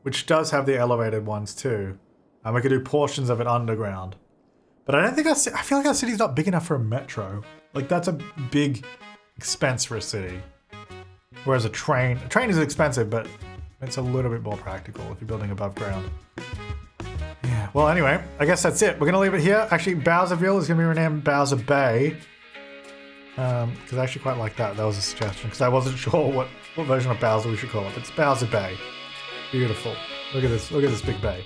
which does have the elevated ones too. And we could do portions of it underground. But I don't think I feel like our city's not big enough for a metro. Like that's a big expense for a city. Whereas a train is expensive, but it's a little bit more practical if you're building above ground. Yeah, well anyway, I guess that's it. We're gonna leave it here. Actually, Bowserville is gonna be renamed Bowser Bay. Because I actually quite like that. That was a suggestion, because I wasn't sure what version of Bowser we should call it. It's Bowser Bay. Beautiful. Look at this big bay.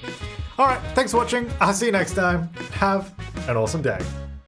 Alright, thanks for watching. I'll see you next time. Have an awesome day.